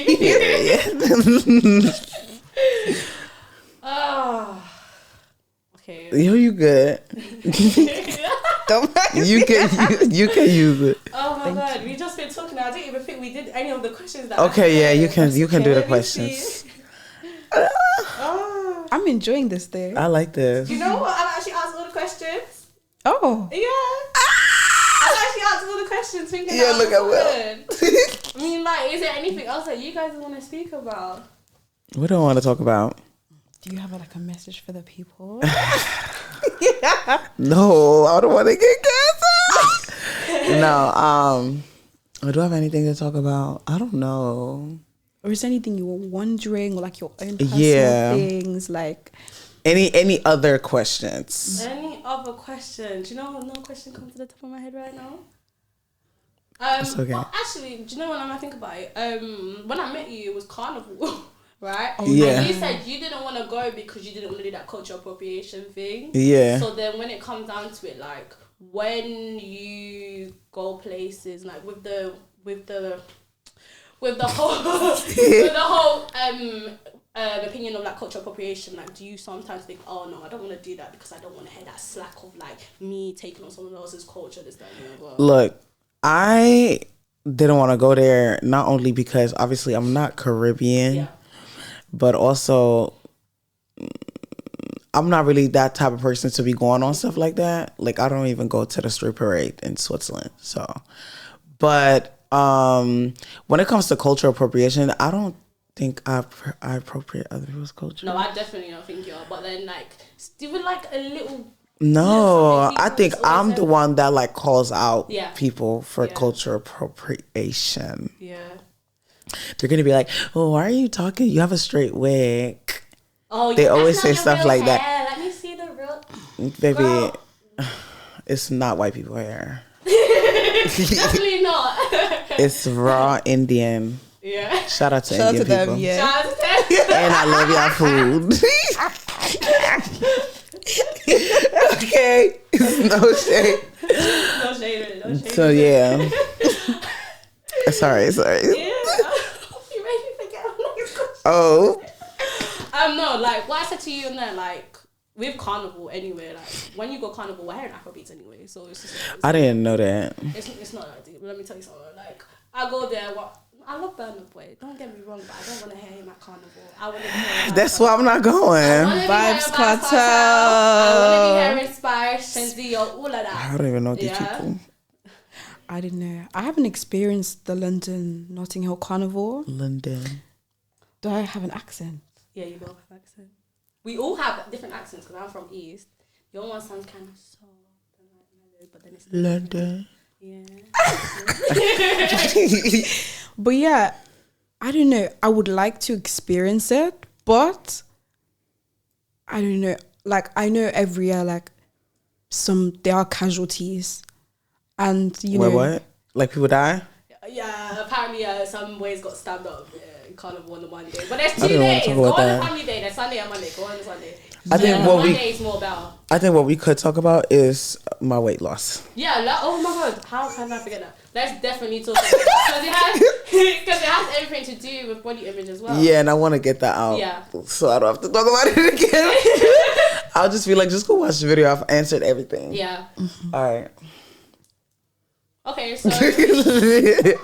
[SPEAKER 1] Okay.
[SPEAKER 2] Yo, you good. you can use it.
[SPEAKER 1] Oh my god, we just been talking. I didn't even think we did any of the questions that
[SPEAKER 2] you can do the questions.
[SPEAKER 3] I'm enjoying this day.
[SPEAKER 2] I like this.
[SPEAKER 1] You know what? I've actually asked all the questions.
[SPEAKER 3] Oh.
[SPEAKER 1] Yeah. I've actually asked all the questions thinking
[SPEAKER 2] look at Will.
[SPEAKER 1] I mean, like, is there anything else that you guys want to speak about?
[SPEAKER 2] What do I want to talk about?
[SPEAKER 3] Do you have like a message for the people?
[SPEAKER 2] No, I don't want to get canceled. No, do I have anything to talk about? I don't know.
[SPEAKER 3] Or is there anything you were wondering, or like your own personal things, like
[SPEAKER 2] any other questions?
[SPEAKER 1] Any other questions? You know, no question comes to the top of my head right now.
[SPEAKER 2] It's okay.
[SPEAKER 1] Well, actually, do you know when I think about it? When I met you, it was carnival, right?
[SPEAKER 2] Yeah.
[SPEAKER 1] And you said you didn't want to go because you didn't want to do that cultural appropriation thing.
[SPEAKER 2] Yeah.
[SPEAKER 1] So then, when it comes down to it, like when you go places, like with the whole opinion of like cultural appropriation, like do you sometimes think, oh no, I don't want to do that because I don't want to hear that slack of like me taking on someone else's culture, this, that, and the other?
[SPEAKER 2] Look, I didn't want to go there, not only because obviously I'm not Caribbean, but also I'm not really that type of person to be going on stuff like that. Like, I don't even go to the street parade in Switzerland. So, but when it comes to cultural appropriation, I don't think I appropriate other people's culture.
[SPEAKER 1] No, I definitely don't think you are. But then, like, even like a little.
[SPEAKER 2] No, I think I'm the one that like calls out people for cultural appropriation.
[SPEAKER 1] Yeah.
[SPEAKER 2] They're gonna be like, "Oh, why are you talking? You have a straight wig."
[SPEAKER 1] Oh,
[SPEAKER 2] they always say stuff like that.
[SPEAKER 1] Let me see the real.
[SPEAKER 2] Baby,
[SPEAKER 1] Girl.
[SPEAKER 2] It's not white people hair.
[SPEAKER 1] Definitely not.
[SPEAKER 2] It's raw Indian.
[SPEAKER 1] Yeah.
[SPEAKER 2] Shout out to Indian people.
[SPEAKER 3] Them, yeah.
[SPEAKER 1] Shout out to them.
[SPEAKER 2] And I love y'all food. Okay. No shade.
[SPEAKER 1] No shade, no shade.
[SPEAKER 2] So yeah. Sorry.
[SPEAKER 1] Yeah. You made me forget.
[SPEAKER 2] Oh.
[SPEAKER 1] No, like what I said to you in there, like with carnival anyway, like when you go carnival, we're hearing Afrobeats anyway, so it's just.
[SPEAKER 2] I didn't know that.
[SPEAKER 1] It's not that deep. But let me tell you something. Like I go there. I love Burna Boy. Don't get me wrong, but I don't want to hear him at carnival. I want to hear.
[SPEAKER 2] That's why I'm not going.
[SPEAKER 3] Vibes Cartel.
[SPEAKER 1] I want to be hearing Spice, Shenzio, all of that.
[SPEAKER 2] I don't even know these people.
[SPEAKER 3] I didn't know. I haven't experienced the London Notting Hill Carnival.
[SPEAKER 2] London.
[SPEAKER 3] Do I have an accent?
[SPEAKER 1] Yeah, you both have accent. We all have different accents because I'm from East. Your one sounds kind of soft, but then it's
[SPEAKER 2] London.
[SPEAKER 1] Yeah.
[SPEAKER 3] But yeah, I don't know. I would like to experience it, but I don't know. Like, I know every year, like, there are casualties. And, you know.
[SPEAKER 2] What? Like, people die?
[SPEAKER 1] Yeah, apparently some ways got stabbed up in Carnival on the Monday. But there's 2
[SPEAKER 2] I don't
[SPEAKER 1] days.
[SPEAKER 2] talk
[SPEAKER 1] Go
[SPEAKER 2] about
[SPEAKER 1] on
[SPEAKER 2] that.
[SPEAKER 1] the family day. There's Sunday and Monday. Go on the Sunday.
[SPEAKER 2] I think
[SPEAKER 1] Monday is more about.
[SPEAKER 2] I think what we could talk about is my weight loss.
[SPEAKER 1] Yeah, oh my God, how can I forget that? Let's definitely talk about it. Because it has everything to do with body image as well.
[SPEAKER 2] Yeah, and I want to get that out.
[SPEAKER 1] Yeah.
[SPEAKER 2] So I don't have to talk about it again. I'll just be like, just go watch the video. I've answered everything.
[SPEAKER 1] Yeah.
[SPEAKER 2] All right.
[SPEAKER 1] Okay, so. We need to be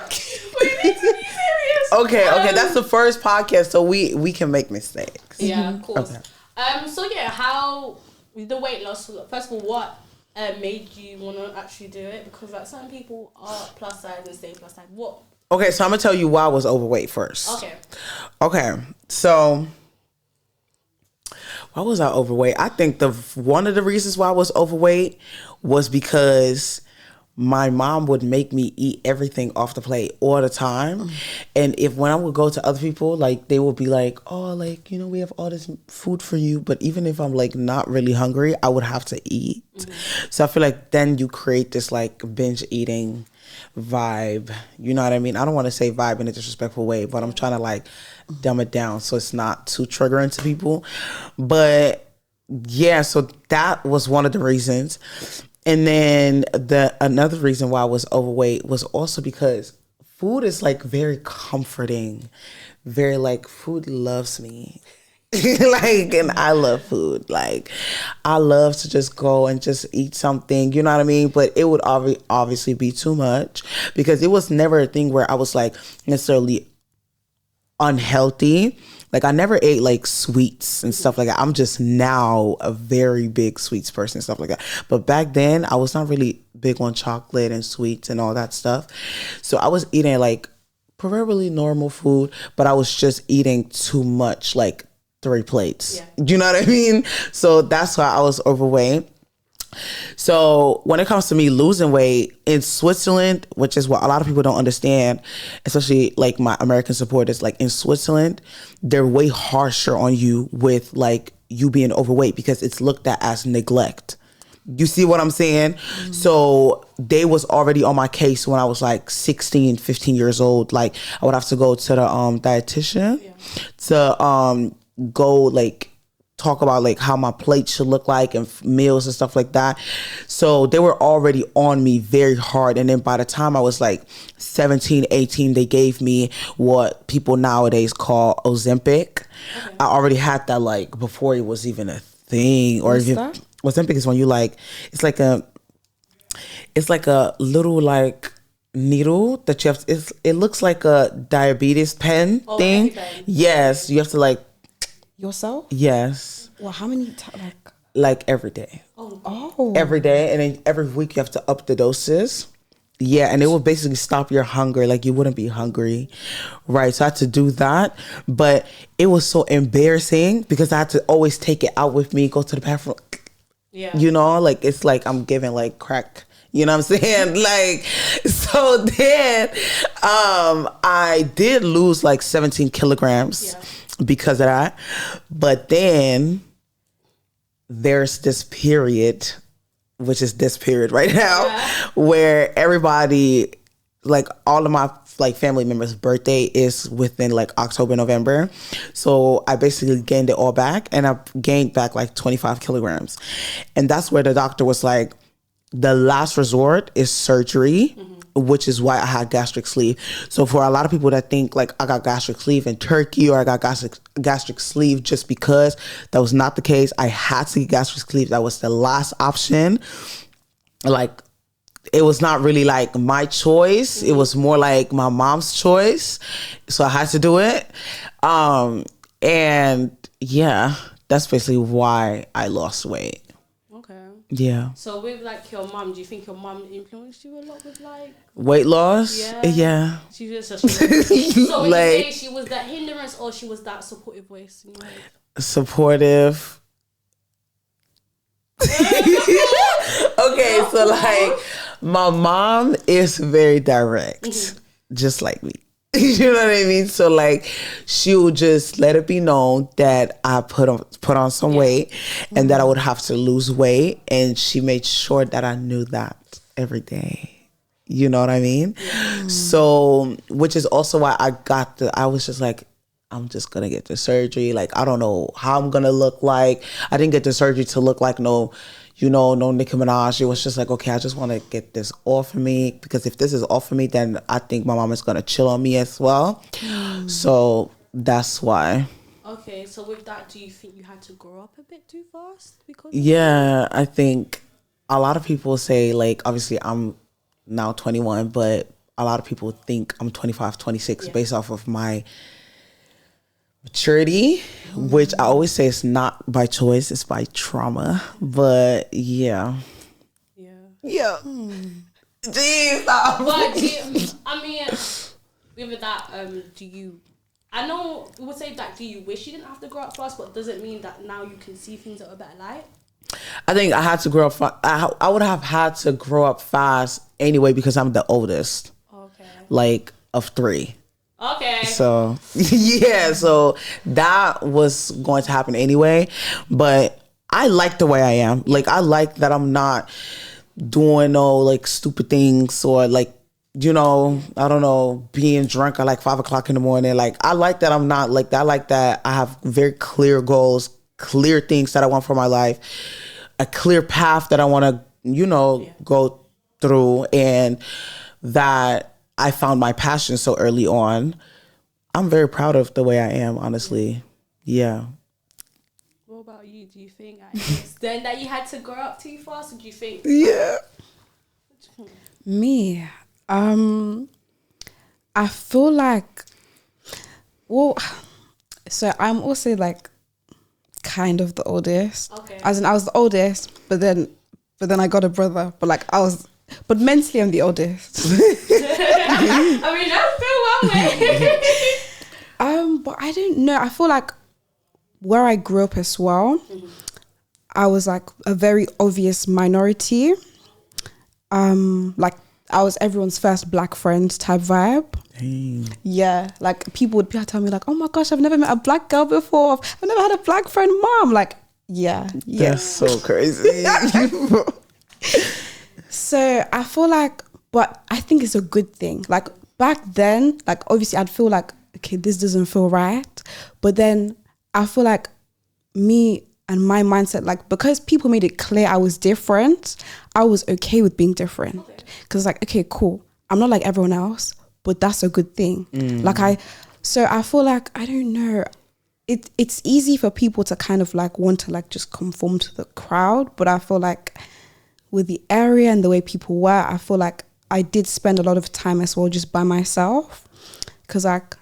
[SPEAKER 1] serious.
[SPEAKER 2] Okay, that's the first podcast, so we can make mistakes.
[SPEAKER 1] Yeah, of course.
[SPEAKER 2] Okay.
[SPEAKER 1] So yeah, how the weight loss? First of all, what made you want to actually do it? Because like some people are plus size and stay plus size. What?
[SPEAKER 2] Okay, so I'm gonna tell you why I was overweight first. Okay, so why was I overweight? I think one of the reasons why I was overweight was because my mom would make me eat everything off the plate all the time. And when I would go to other people, like they would be like, oh, like, you know, we have all this food for you. But even if I'm like not really hungry, I would have to eat. So I feel like then you create this like binge eating vibe. You know what I mean? I don't want to say vibe in a disrespectful way, but I'm trying to like dumb it down so it's not too triggering to people. But yeah, so that was one of the reasons. And then another reason why I was overweight was also because food is like very comforting, very like food loves me. Like, and I love food. Like, I love to just go and just eat something, you know what I mean? But it would obviously be too much because it was never a thing where I was like necessarily unhealthy. Like, I never ate like sweets and stuff like that. I'm just now a very big sweets person and stuff like that. But back then, I was not really big on chocolate and sweets and all that stuff. So I was eating like preferably normal food, but I was just eating too much, like 3 plates. Yeah. Do you know what I mean? So that's why I was overweight. So when it comes to me losing weight in Switzerland, which is what a lot of people don't understand, especially like my American supporters, like in Switzerland, they're way harsher on you with like you being overweight because it's looked at as neglect. You see what I'm saying? Mm-hmm. So they was already on my case when I was like 16, 15 years old. Like I would have to go to the dietitian to go like talk about like how my plate should look like and meals and stuff like that. So they were already on me very hard. And then by the time I was like 17, 18, they gave me what people nowadays call Ozempic. Okay. I already had that like before it was even a thing. Or
[SPEAKER 3] What's
[SPEAKER 2] even
[SPEAKER 3] that?
[SPEAKER 2] Ozempic is when you like, it's like a little like needle that you have to, it looks like a diabetes pen thing. Yes, you have to like
[SPEAKER 3] yourself.
[SPEAKER 2] Yes.
[SPEAKER 3] Well, how many
[SPEAKER 2] like every day. Every day, and then every week you have to up the doses. Yeah, and it will basically stop your hunger. Like you wouldn't be hungry, right? So I had to do that, but it was so embarrassing because I had to always take it out with me, go to the bathroom. Yeah, you know, like it's like I'm giving like crack. You know what I'm saying? Like, so then I did lose like 17 kilograms because of that. But then there's this period, which is this period right now, where everybody, like all of my like family members' birthday is within like October, November. So I basically gained it all back, and I gained back like 25 kilograms. And that's where the doctor was like, the last resort is surgery, which is why I had gastric sleeve. So for a lot of people that think like I got gastric sleeve in Turkey or I got gastric sleeve just because, that was not the case. I had to get gastric sleeve. That was the last option. Like, it was not really like my choice. It was more like my mom's choice. So I had to do it. And yeah, that's basically why I lost weight. Yeah. So
[SPEAKER 1] with like your mum, do you think your mum influenced you a lot with like
[SPEAKER 2] weight loss? Yeah.
[SPEAKER 1] She was just so would like, you say she was that hindrance or she was that supportive voice in your head?
[SPEAKER 2] Supportive. Okay, so like my mom is very direct, just like me. You know what I mean? So like she'll just let it be known that I put on some weight and that I would have to lose weight, and she made sure that I knew that every day. You know what I mean? So, which is also why I was just like, I'm just gonna get the surgery. Like, I don't know how I'm gonna look like. I didn't get the surgery to look like no Nicki Minaj. It was just like, okay, I just want to get this off of me, because if this is off of me, then I think my mom is going to chill on me as well. So that's why.
[SPEAKER 1] Okay, so with that, do you think you had to grow up a bit too fast?
[SPEAKER 2] Yeah, I think a lot of people say, like, obviously I'm now 21, but a lot of people think I'm 25, 26 based off of my maturity, which I always say is not by choice, it's by trauma. But yeah. Jeez,
[SPEAKER 1] but I mean, with that, I know we would say that, do you wish you didn't have to grow up fast, but does it mean that now you can see things at a better light?
[SPEAKER 2] I think I had to grow up I would have had to grow up fast anyway, because I'm the oldest. Okay. Like, of 3.
[SPEAKER 1] Okay.
[SPEAKER 2] So, yeah, so that was going to happen anyway. But I like the way I am. Like, I like that I'm not doing no, like, stupid things or, like, I don't know, being drunk at, like, 5 o'clock in the morning. Like, I like that I'm not like that. I like that I have very clear goals, clear things that I want for my life, a clear path that I want to, go through, and that I found my passion so early on. I'm very proud of the way I am, honestly. Yeah.
[SPEAKER 1] What about you? Do you think then that you had to grow up too fast, or do you think?
[SPEAKER 2] Yeah.
[SPEAKER 3] Me, I feel like, so I'm also like kind of the oldest. Okay. As in, I was the oldest, but then I got a brother, but mentally I'm the oldest.
[SPEAKER 1] I mean, that's still one way.
[SPEAKER 3] But I don't know. I feel like where I grew up as well, I was like a very obvious minority. Like I was everyone's first black friend type vibe. Dang. Yeah, like people would tell me like, "Oh my gosh, I've never met a black girl before. I've never had a black friend, mom." Like, yeah.
[SPEAKER 2] That's so crazy.
[SPEAKER 3] So I feel like, but I think it's a good thing. Like back then, like obviously I'd feel like, okay, this doesn't feel right. But then I feel like me and my mindset, like because people made it clear I was different, I was okay with being different. Because like, okay, cool. I'm not like everyone else, but that's a good thing. So I feel like, I don't know, it's easy for people to kind of like want to like just conform to the crowd. But I feel like with the area and the way people were, I feel like I did spend a lot of time as well just by myself, because like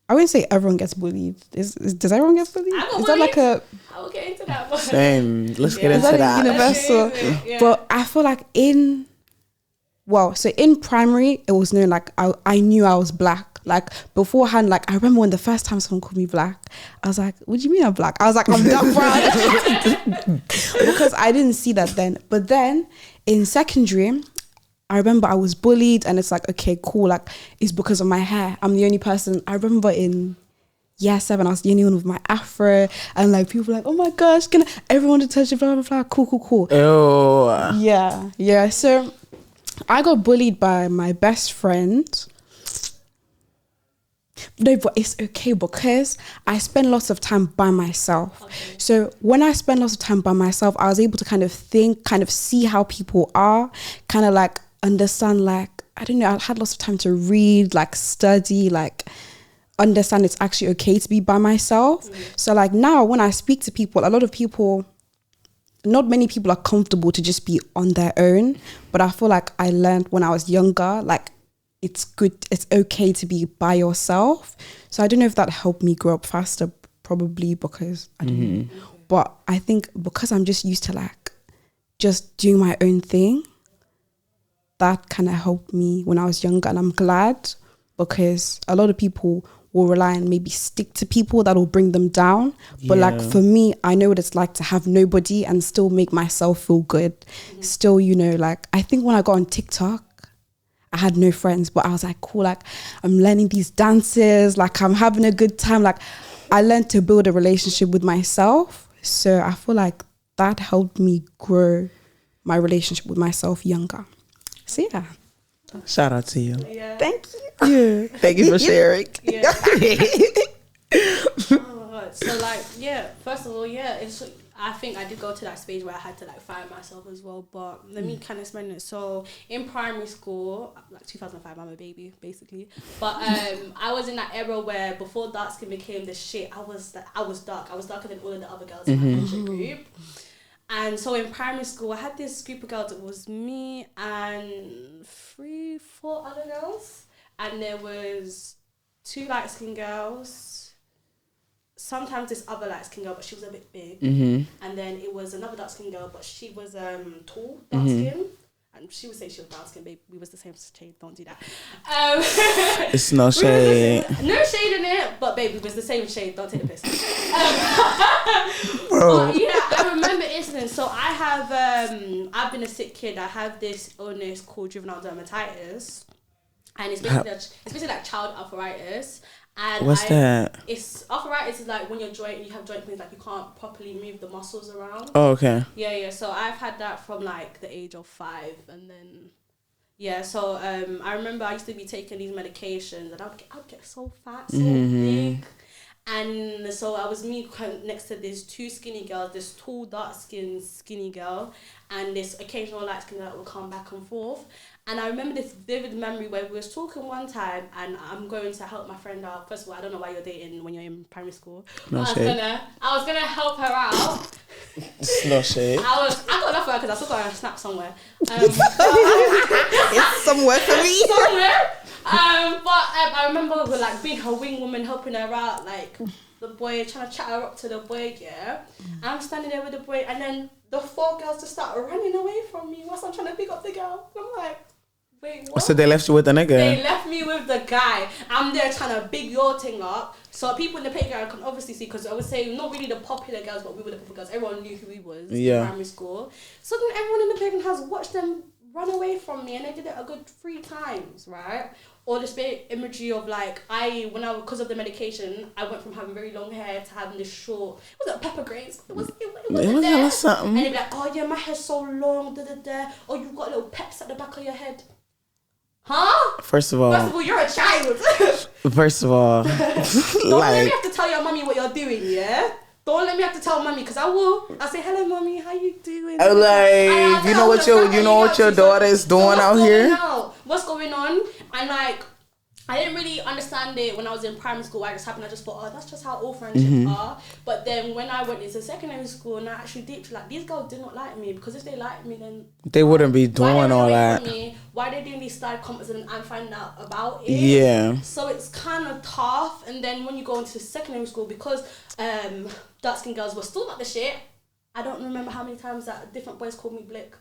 [SPEAKER 3] I wouldn't say everyone gets bullied. Does everyone get bullied? Is that like a?
[SPEAKER 1] I will get into that. But
[SPEAKER 2] Same. Let's get into
[SPEAKER 3] Is that
[SPEAKER 2] that.
[SPEAKER 3] universal?
[SPEAKER 1] Yeah.
[SPEAKER 3] But I feel like in primary, it was known like I knew I was black. Like beforehand, like I remember when the first time someone called me black, I was like, "What do you mean I'm black?" I was like, "I'm dark brown," because I didn't see that then. But then in secondary, I remember I was bullied, and it's like, okay, cool. Like it's because of my hair. I'm the only person. I remember in year 7, I was the only one with my afro, and like people were like, "Oh my gosh, can everyone to touch it?" Blah blah blah. Cool.
[SPEAKER 2] Oh.
[SPEAKER 3] Yeah. So I got bullied by my best friend. No, but it's okay because I spend lots of time by myself. Okay. So when I spend lots of time by myself, I was able to kind of think, kind of see how people are, kind of like understand, like, I don't know, I had lots of time to read, like study, like understand it's actually okay to be by myself. So like now when I speak to people, a lot of people, not many people are comfortable to just be on their own. But I feel like I learned when I was younger, like, it's good, it's okay to be by yourself. So I don't know if that helped me grow up faster, probably because I don't know. But I think because I'm just used to like just doing my own thing, that kind of helped me when I was younger. And I'm glad, because a lot of people will rely and maybe stick to people that will bring them down. But like for me, I know what it's like to have nobody and still make myself feel good. Still, you know, like I think when I got on TikTok, I had no friends, but I was like, cool, like I'm learning these dances, like I'm having a good time. Like I learned to build a relationship with myself. So I feel like that helped me grow my relationship with myself younger. So yeah.
[SPEAKER 2] Shout out to you.
[SPEAKER 1] Yeah.
[SPEAKER 3] Thank you.
[SPEAKER 2] Thank you for sharing.
[SPEAKER 1] Yeah. Oh my God. So like, yeah, first of all, yeah, I think I did go to that stage where I had to like find myself as well. But let me kind of explain it. So in primary school, like 2005, I'm a baby basically. But I was in that era where before dark skin became the shit, I was dark. I was darker than all of the other girls in my friendship group. And so in primary school, I had this group of girls. It was me and 3-4 other girls, and there was 2 light skinned girls. Sometimes this other light skinned girl, but she was a bit big. And then it was another dark skinned girl, but she was tall, dark skin. And she would say she was dark skin, babe. We was the same shade. Don't do that.
[SPEAKER 2] It's no shade.
[SPEAKER 1] No shade in it, but babe, we was the same shade. Don't take the piss. But yeah, I remember incidents. So I have I've been a sick kid. I have this illness called juvenile dermatitis, and it's basically like child arthritis. And
[SPEAKER 2] what's that?
[SPEAKER 1] It's arthritis is like when you have joint pains, like you can't properly move the muscles around.
[SPEAKER 2] Oh, okay.
[SPEAKER 1] Yeah. So I've had that from like the age of 5, and then so I remember I used to be taking these medications, and I would get so fat, so big. And so I was next to these 2 skinny girls, this tall, dark-skinned, skinny girl, and this occasional light-skinned girl that would come back and forth. And I remember this vivid memory where we was talking one time, and I'm going to help my friend out. First of all, I don't know why you're dating when you're in primary school.
[SPEAKER 2] No shade.
[SPEAKER 1] I was gonna help her out.
[SPEAKER 2] No shade.
[SPEAKER 1] I got enough for her because I still got her snap somewhere.
[SPEAKER 3] It's somewhere for me.
[SPEAKER 1] But I remember we were like being her wing woman, helping her out, like the boy, trying to chat her up to the boy, yeah. And I'm standing there with the boy, and then the 4 girls just start running away from me whilst I'm trying to pick up the girl. And I'm like, wait, what?
[SPEAKER 2] So they left you with the nigga?
[SPEAKER 1] They left me with the guy. I'm there trying to big your thing up. So people in the playground can obviously see, because I would say not really the popular girls, but we were the popular girls. Everyone knew who he was in primary school. So then everyone in the playground has watched them run away from me, and they did it a good 3 times, right? Or this big imagery of like, because of the medication, I went from having very long hair to having this short, was it pepper grains? It wasn't there.
[SPEAKER 2] Something.
[SPEAKER 1] And they'd be like, oh yeah, my hair's so long, oh, you've got little peps at the back of your head. Huh?
[SPEAKER 2] First of all,
[SPEAKER 1] you're a child.
[SPEAKER 2] First of all,
[SPEAKER 1] don't let me have to tell your mommy what you're doing, yeah? Don't let me have to tell mommy, because I will. I'll say, hello mommy, how you doing?
[SPEAKER 2] I'm like, you know what your daughter is doing out here?
[SPEAKER 1] What's going on? And like, I didn't really understand it when I was in primary school. Why it just happened. I just thought, oh, that's just how all friendships are. But then when I went into secondary school and I actually deep, like, these girls did not like me, because if they liked me, then
[SPEAKER 2] they wouldn't be doing all that.
[SPEAKER 1] Why they doing these side comments and I'm finding out about it?
[SPEAKER 2] Yeah.
[SPEAKER 1] So it's kind of tough. And then when you go into secondary school, because dark skinned girls were still not the shit. I don't remember how many times that different boys called me Blick.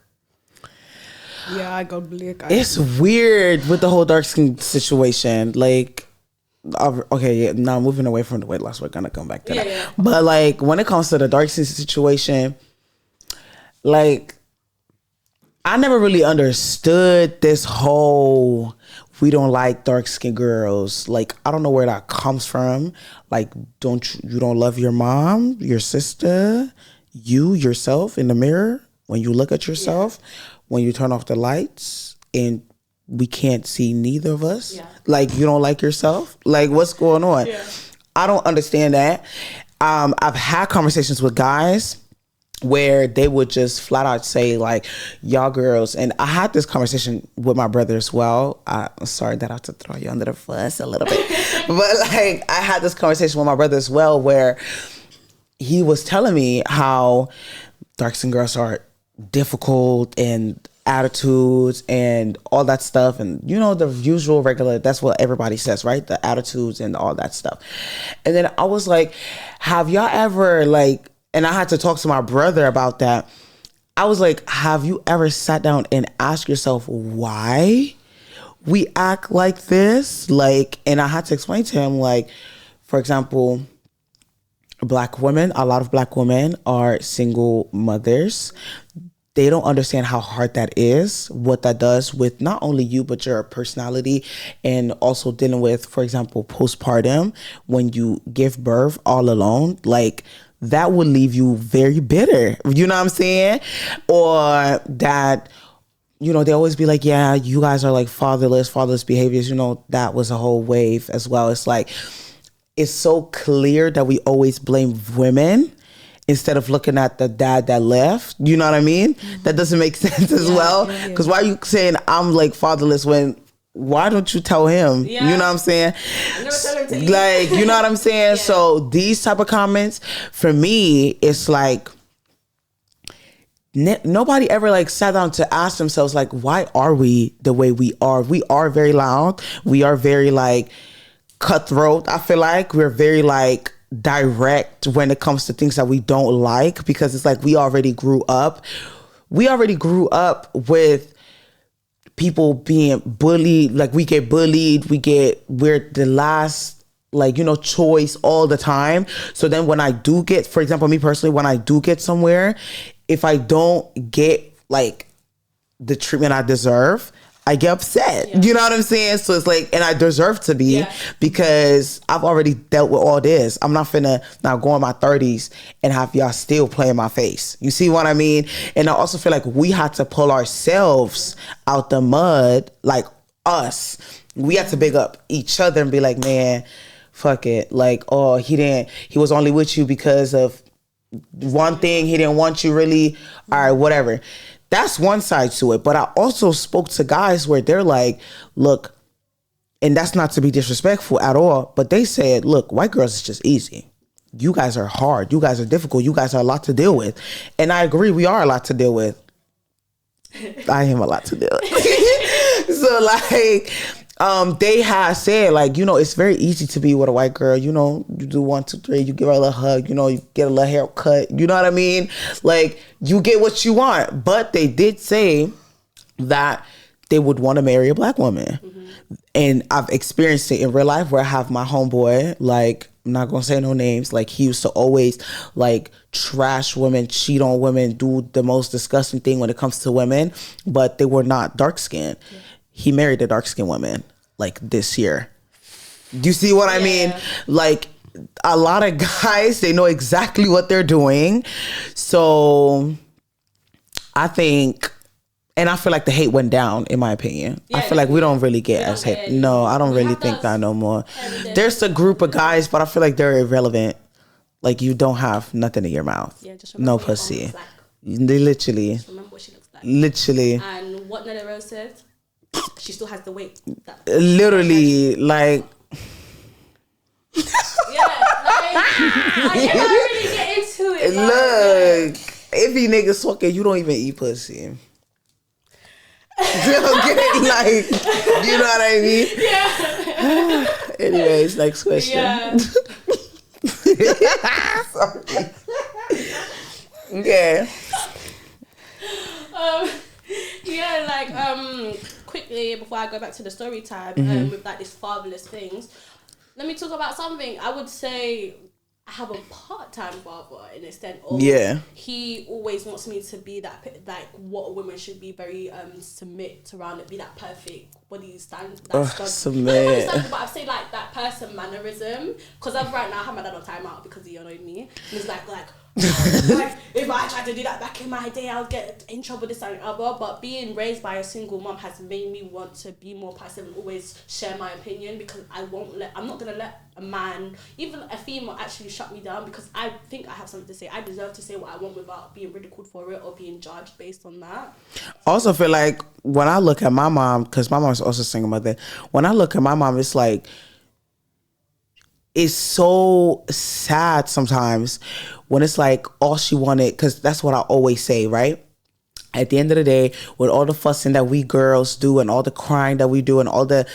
[SPEAKER 3] Yeah, I got Blick.
[SPEAKER 2] It's weird with the whole dark skin situation. Like, okay, yeah, now moving away from the weight loss, we're gonna come back to that. Yeah. But like, when it comes to the dark skin situation, like, I never really understood this whole we don't like dark skinned girls. Like, I don't know where that comes from. Like, you don't love your mom, your sister, yourself in the mirror when you look at yourself. Yeah. When you turn off the lights and we can't see neither of us, like, you don't like yourself, like, what's going on? Yeah. I don't understand that. I've had conversations with guys where they would just flat out say, like, y'all girls, and I had this conversation with my brother as well. I'm sorry that I have to throw you under the bus a little bit, but like, I had this conversation with my brother as well, where he was telling me how dark skinned girls are difficult and attitudes and all that stuff, and you know, the usual regular, that's what everybody says, right? The attitudes and all that stuff. And then I was like, have y'all ever, like, and I had to talk to my brother about that. I was like, have you ever sat down and asked yourself why we act like this? Like, and I had to explain to him, like, for example, Black women, a lot of Black women are single mothers. They don't understand how hard that is, what that does with not only you, but your personality, and also dealing with, for example, postpartum, when you give birth all alone, like, that would leave you very bitter. You know what I'm saying? Or that, you know, they always be like, yeah, you guys are like fatherless behaviors. You know, that was a whole wave as well. It's like, it's so clear that we always blame women instead of looking at the dad that left. You know what I mean? Mm-hmm. That doesn't make sense as well. Because why are you saying I'm like fatherless when, why don't you tell him? Yeah. You know what I'm saying? Like, you know what I'm saying? Yeah. So these type of comments, for me, it's like, nobody ever like sat down to ask themselves, like, why are we the way we are? We are very loud. We are very like cutthroat. I feel like we're very like direct when it comes to things that we don't like, because it's like we already grew up with people being bullied. Like, we get bullied, we're the last, like, you know, choice all the time. So then when I do get, for example, me personally, when I do get somewhere, if I don't get like the treatment I deserve, I get upset. Yeah. You know what I'm saying? So it's like, and I deserve to be, because I've already dealt with all this. I'm not finna now go in my 30s and have y'all still play in my face. You see what I mean? And I also feel like we had to pull ourselves out the mud, like us. We had to big up each other and be like, man, fuck it. Like, oh, he was only with you because of one thing. He didn't want you really. All right, whatever. That's one side to it. But I also spoke to guys where they're like, look, and that's not to be disrespectful at all, but they said, look, white girls is just easy. You guys are hard. You guys are difficult. You guys are a lot to deal with. And I agree, we are a lot to deal with. I am a lot to deal with. So like, they had said, like, you know, it's very easy to be with a white girl. You know, you do 1, 2, 3, you give her a little hug, you know, you get a little haircut. You know what I mean? Like, you get what you want. But they did say that they would want to marry a Black woman. Mm-hmm. And I've experienced it in real life where I have my homeboy, like, I'm not going to say no names. Like, he used to always like trash women, cheat on women, do the most disgusting thing when it comes to women, but they were not dark skinned. Yeah. He married a dark skinned woman like this year. Do you see what I mean? Like, a lot of guys, they know exactly what they're doing. So I think, and I feel like the hate went down, in my opinion. I feel like we don't really get as hate. No, I don't really think that no more. There's a group of guys, but I feel like they're irrelevant. Like, you don't have nothing in your mouth. Yeah, just no pussy. Like. They literally. Just remember what she looks like. Literally.
[SPEAKER 1] And what Nelly Rose said. she still has the weight.
[SPEAKER 2] Literally, like.
[SPEAKER 1] Yeah, like you don't really get into it.
[SPEAKER 2] Look, if you niggas fucking, you don't even eat pussy. Like, you know what I mean?
[SPEAKER 1] Yeah.
[SPEAKER 2] Anyways, next question.
[SPEAKER 1] Yeah.
[SPEAKER 2] Sorry. Okay.
[SPEAKER 1] Yeah, like quickly before I go back to the story time, with like these fatherless things, let me talk about something. I would say I have a part-time father in the extent of he always wants me to be that, like what a woman should be, very submit around it, be that perfect body stand.
[SPEAKER 2] Submit.
[SPEAKER 1] But I say like that person mannerism, because right now I have my dad on timeout because he annoyed me. And he's like like if I tried to do that back in my day, I'll get in trouble, this and other. But being raised by a single mom has made me want to be more passive and always share my opinion, because I'm not gonna let a man, even a female, actually shut me down, because I think I have something to say. I deserve to say what I want without being ridiculed for it or being judged based on that.
[SPEAKER 2] I also feel like when I look at my mom, because my mom's also a single mother, when I look at my mom, it's like, it's so sad sometimes when it's like all she wanted, because that's what I always say, right? At the end of the day, with all the fussing that we girls do and all the crying that we do and all the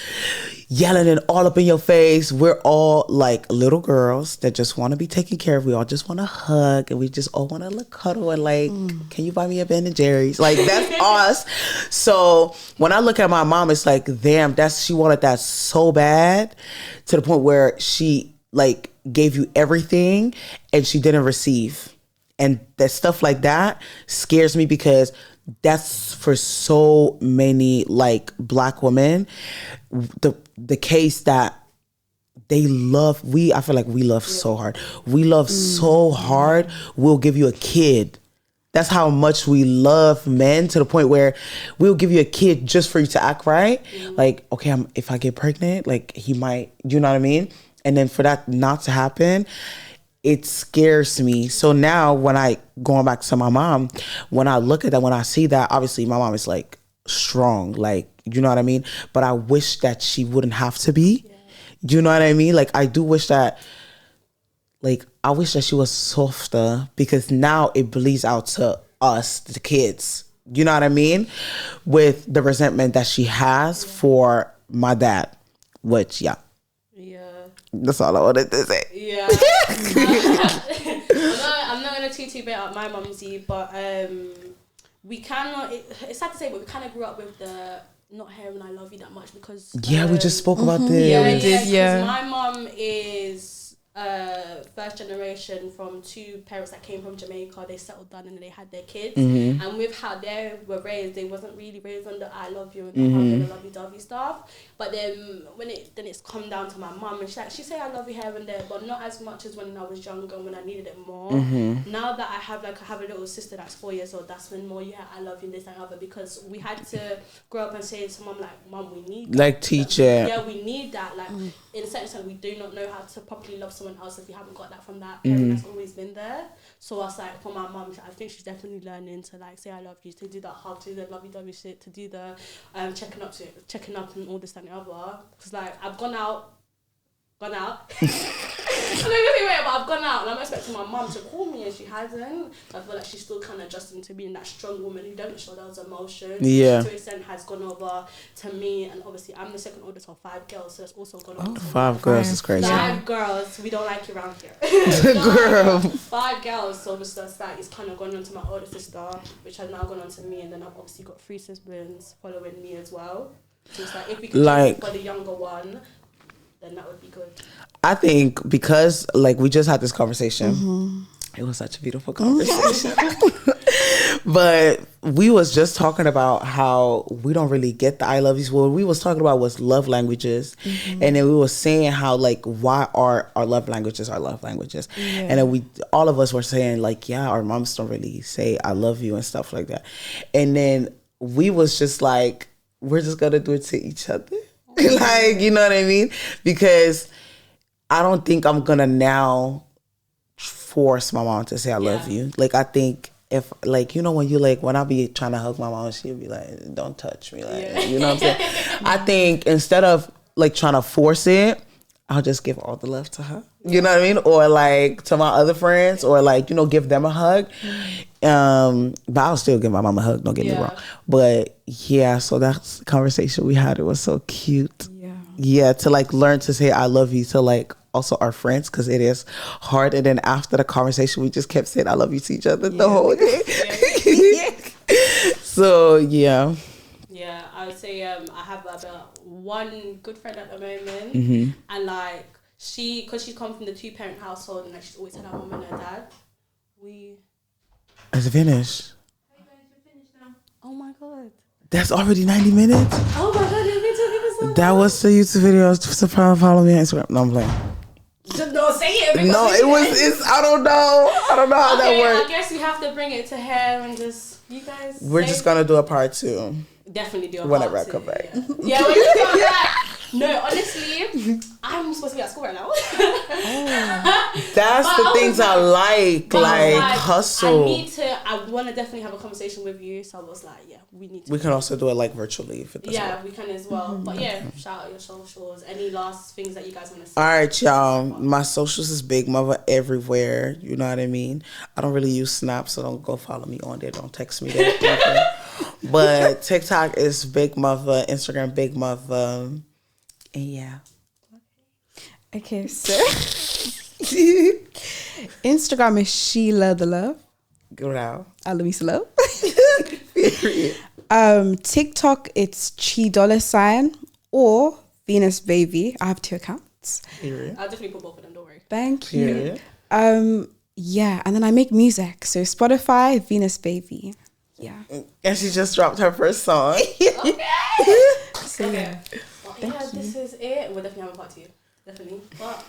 [SPEAKER 2] yelling and all up in your face, we're all like little girls that just want to be taken care of. We all just want to hug and we just all want to cuddle and like, can you buy me a Ben and Jerry's? Like, that's us. So when I look at my mom, it's like, damn, she wanted that so bad, to the point where she like gave you everything and she didn't receive. And that stuff like that scares me, because that's for so many like Black women, the case that they love. I feel like we love so hard. We love so hard. We'll give you a kid. That's how much we love men, to the point where we'll give you a kid just for you to act right. Like, okay, if I get pregnant, like he might, you know what I mean? And then for that not to happen, it scares me. So now going back to my mom, when I look at that, when I see that, obviously my mom is like strong, like, you know what I mean? But I wish that she wouldn't have to be. Yeah. You know what I mean? Like, I do wish that, like, I wish that she was softer, because now it bleeds out to us, the kids. You know what I mean? With the resentment that she has for my dad, which, yeah. That's all I wanted to say. Yeah.
[SPEAKER 1] I'm not going to too bit up my mumsy, but we cannot, it's sad to say, but we kind of grew up with the not hearing I love you that much, because...
[SPEAKER 2] we just spoke about this.
[SPEAKER 1] Yeah, we did, yeah. My mum is first generation from two parents that came from Jamaica. They settled down and they had their kids. And with how they were raised, they wasn't really raised on the I love you and the lovey-dovey stuff. But then it's come down to my mum, and she say I love you here and there, but not as much as when I was younger, when I needed it more. Now that I have a little sister that's 4 years old, that's when more I love you, this and other, because we had to grow up and say to mum, like, mum, we need that.
[SPEAKER 2] Like, teach it.
[SPEAKER 1] Yeah, we need that. Like, in a sense that we do not know how to properly love someone else if we haven't got that from that parent that's always been there. So I was like, for my mum, I think she's definitely learning to like say I love you, to do that hug, to do the lovey-dovey shit, to do the checking up and all this and the other. Because like I've gone out. I don't know, but I've gone out and I'm expecting my mum to call me, and she hasn't. I feel like she's still kind of adjusting to being that strong woman who don't show those emotions. Yeah. To an extent has gone over to me, and obviously I'm the second oldest of 5 girls, so it's also gone over.
[SPEAKER 2] 5 girls is crazy.
[SPEAKER 1] 5 girls, we don't like you around here.
[SPEAKER 2] Girl.
[SPEAKER 1] 5 girls, so it's kind of gone on to my older sister, which has now gone on to me, and then I've obviously got 3 siblings following me as well. So it's like if we could choose for the younger one, then that would be good. I
[SPEAKER 2] think because like we just had this conversation. It was such a beautiful conversation. But we was just talking about how we don't really get the I love yous. What we was talking about was love languages. And then we was saying how like why are our love languages our love languages. And then all of us were saying like, yeah, our moms don't really say I love you and stuff like that. And then we was just like, we're just gonna do it to each other. Like, you know what I mean? Because I don't think I'm gonna now force my mom to say I love you. Like, I think if like, you know, when you like, when I be trying to hug my mom, she'll be like, don't touch me, like, you know what I'm saying? I think instead of like trying to force it, I'll just give all the love to her. You know what I mean? Or like to my other friends, or like, you know, give them a hug. But I'll still give my mom a hug, don't get me wrong. But yeah, so that's the conversation we had. It was so cute. Yeah, to like learn to say I love you to like also our friends, because it is hard. And then after the conversation, we just kept saying I love you to each other the whole day. So yeah.
[SPEAKER 1] Yeah, I would say I have about one good friend at the moment, and like because she comes from the 2-parent household, and like she's always had her mom and her dad.
[SPEAKER 2] Is it finished?
[SPEAKER 1] Hey guys, we're finished now. Oh my god.
[SPEAKER 2] That's already 90 minutes?
[SPEAKER 1] Oh my god, you've been talking so
[SPEAKER 2] that was the YouTube video. So follow me on Instagram. No, I'm playing.
[SPEAKER 1] Just don't say it.
[SPEAKER 2] No, it's I don't know how that works.
[SPEAKER 1] I guess we have to bring it to her and just, you guys.
[SPEAKER 2] We're just gonna do a part 2.
[SPEAKER 1] Definitely do a
[SPEAKER 2] whenever
[SPEAKER 1] part 2.
[SPEAKER 2] I come back.
[SPEAKER 1] Yeah, when you come back. No, honestly, I'm supposed to be at school right now.
[SPEAKER 2] That's the things I like hustle.
[SPEAKER 1] I want to definitely have a conversation with you. So I was like, yeah, we need to.
[SPEAKER 2] We can also do it like virtually if it doesn't work.
[SPEAKER 1] We can as well. But yeah, shout out your socials. Any last things that you guys want to say?
[SPEAKER 2] All right, y'all. My socials is Big Muvva everywhere. You know what I mean? I don't really use Snap, so don't go follow me on there. Don't text me that. But TikTok is Big Muvva, Instagram Big Muvva. And yeah.
[SPEAKER 3] Okay, so Instagram is Sheila the Love.
[SPEAKER 2] Go now.
[SPEAKER 3] Aloisa Love. TikTok it's Chi $ or Venus Bby. I have 2 accounts.
[SPEAKER 2] Period.
[SPEAKER 1] I'll definitely put both of them, don't worry.
[SPEAKER 3] Thank
[SPEAKER 2] you.
[SPEAKER 3] Yeah, and then I make music. So Spotify, Venus Bby. Yeah.
[SPEAKER 2] And she just dropped her first song.
[SPEAKER 1] Okay.
[SPEAKER 3] So yeah.
[SPEAKER 1] This is it. We'll definitely have a part 2. Definitely. But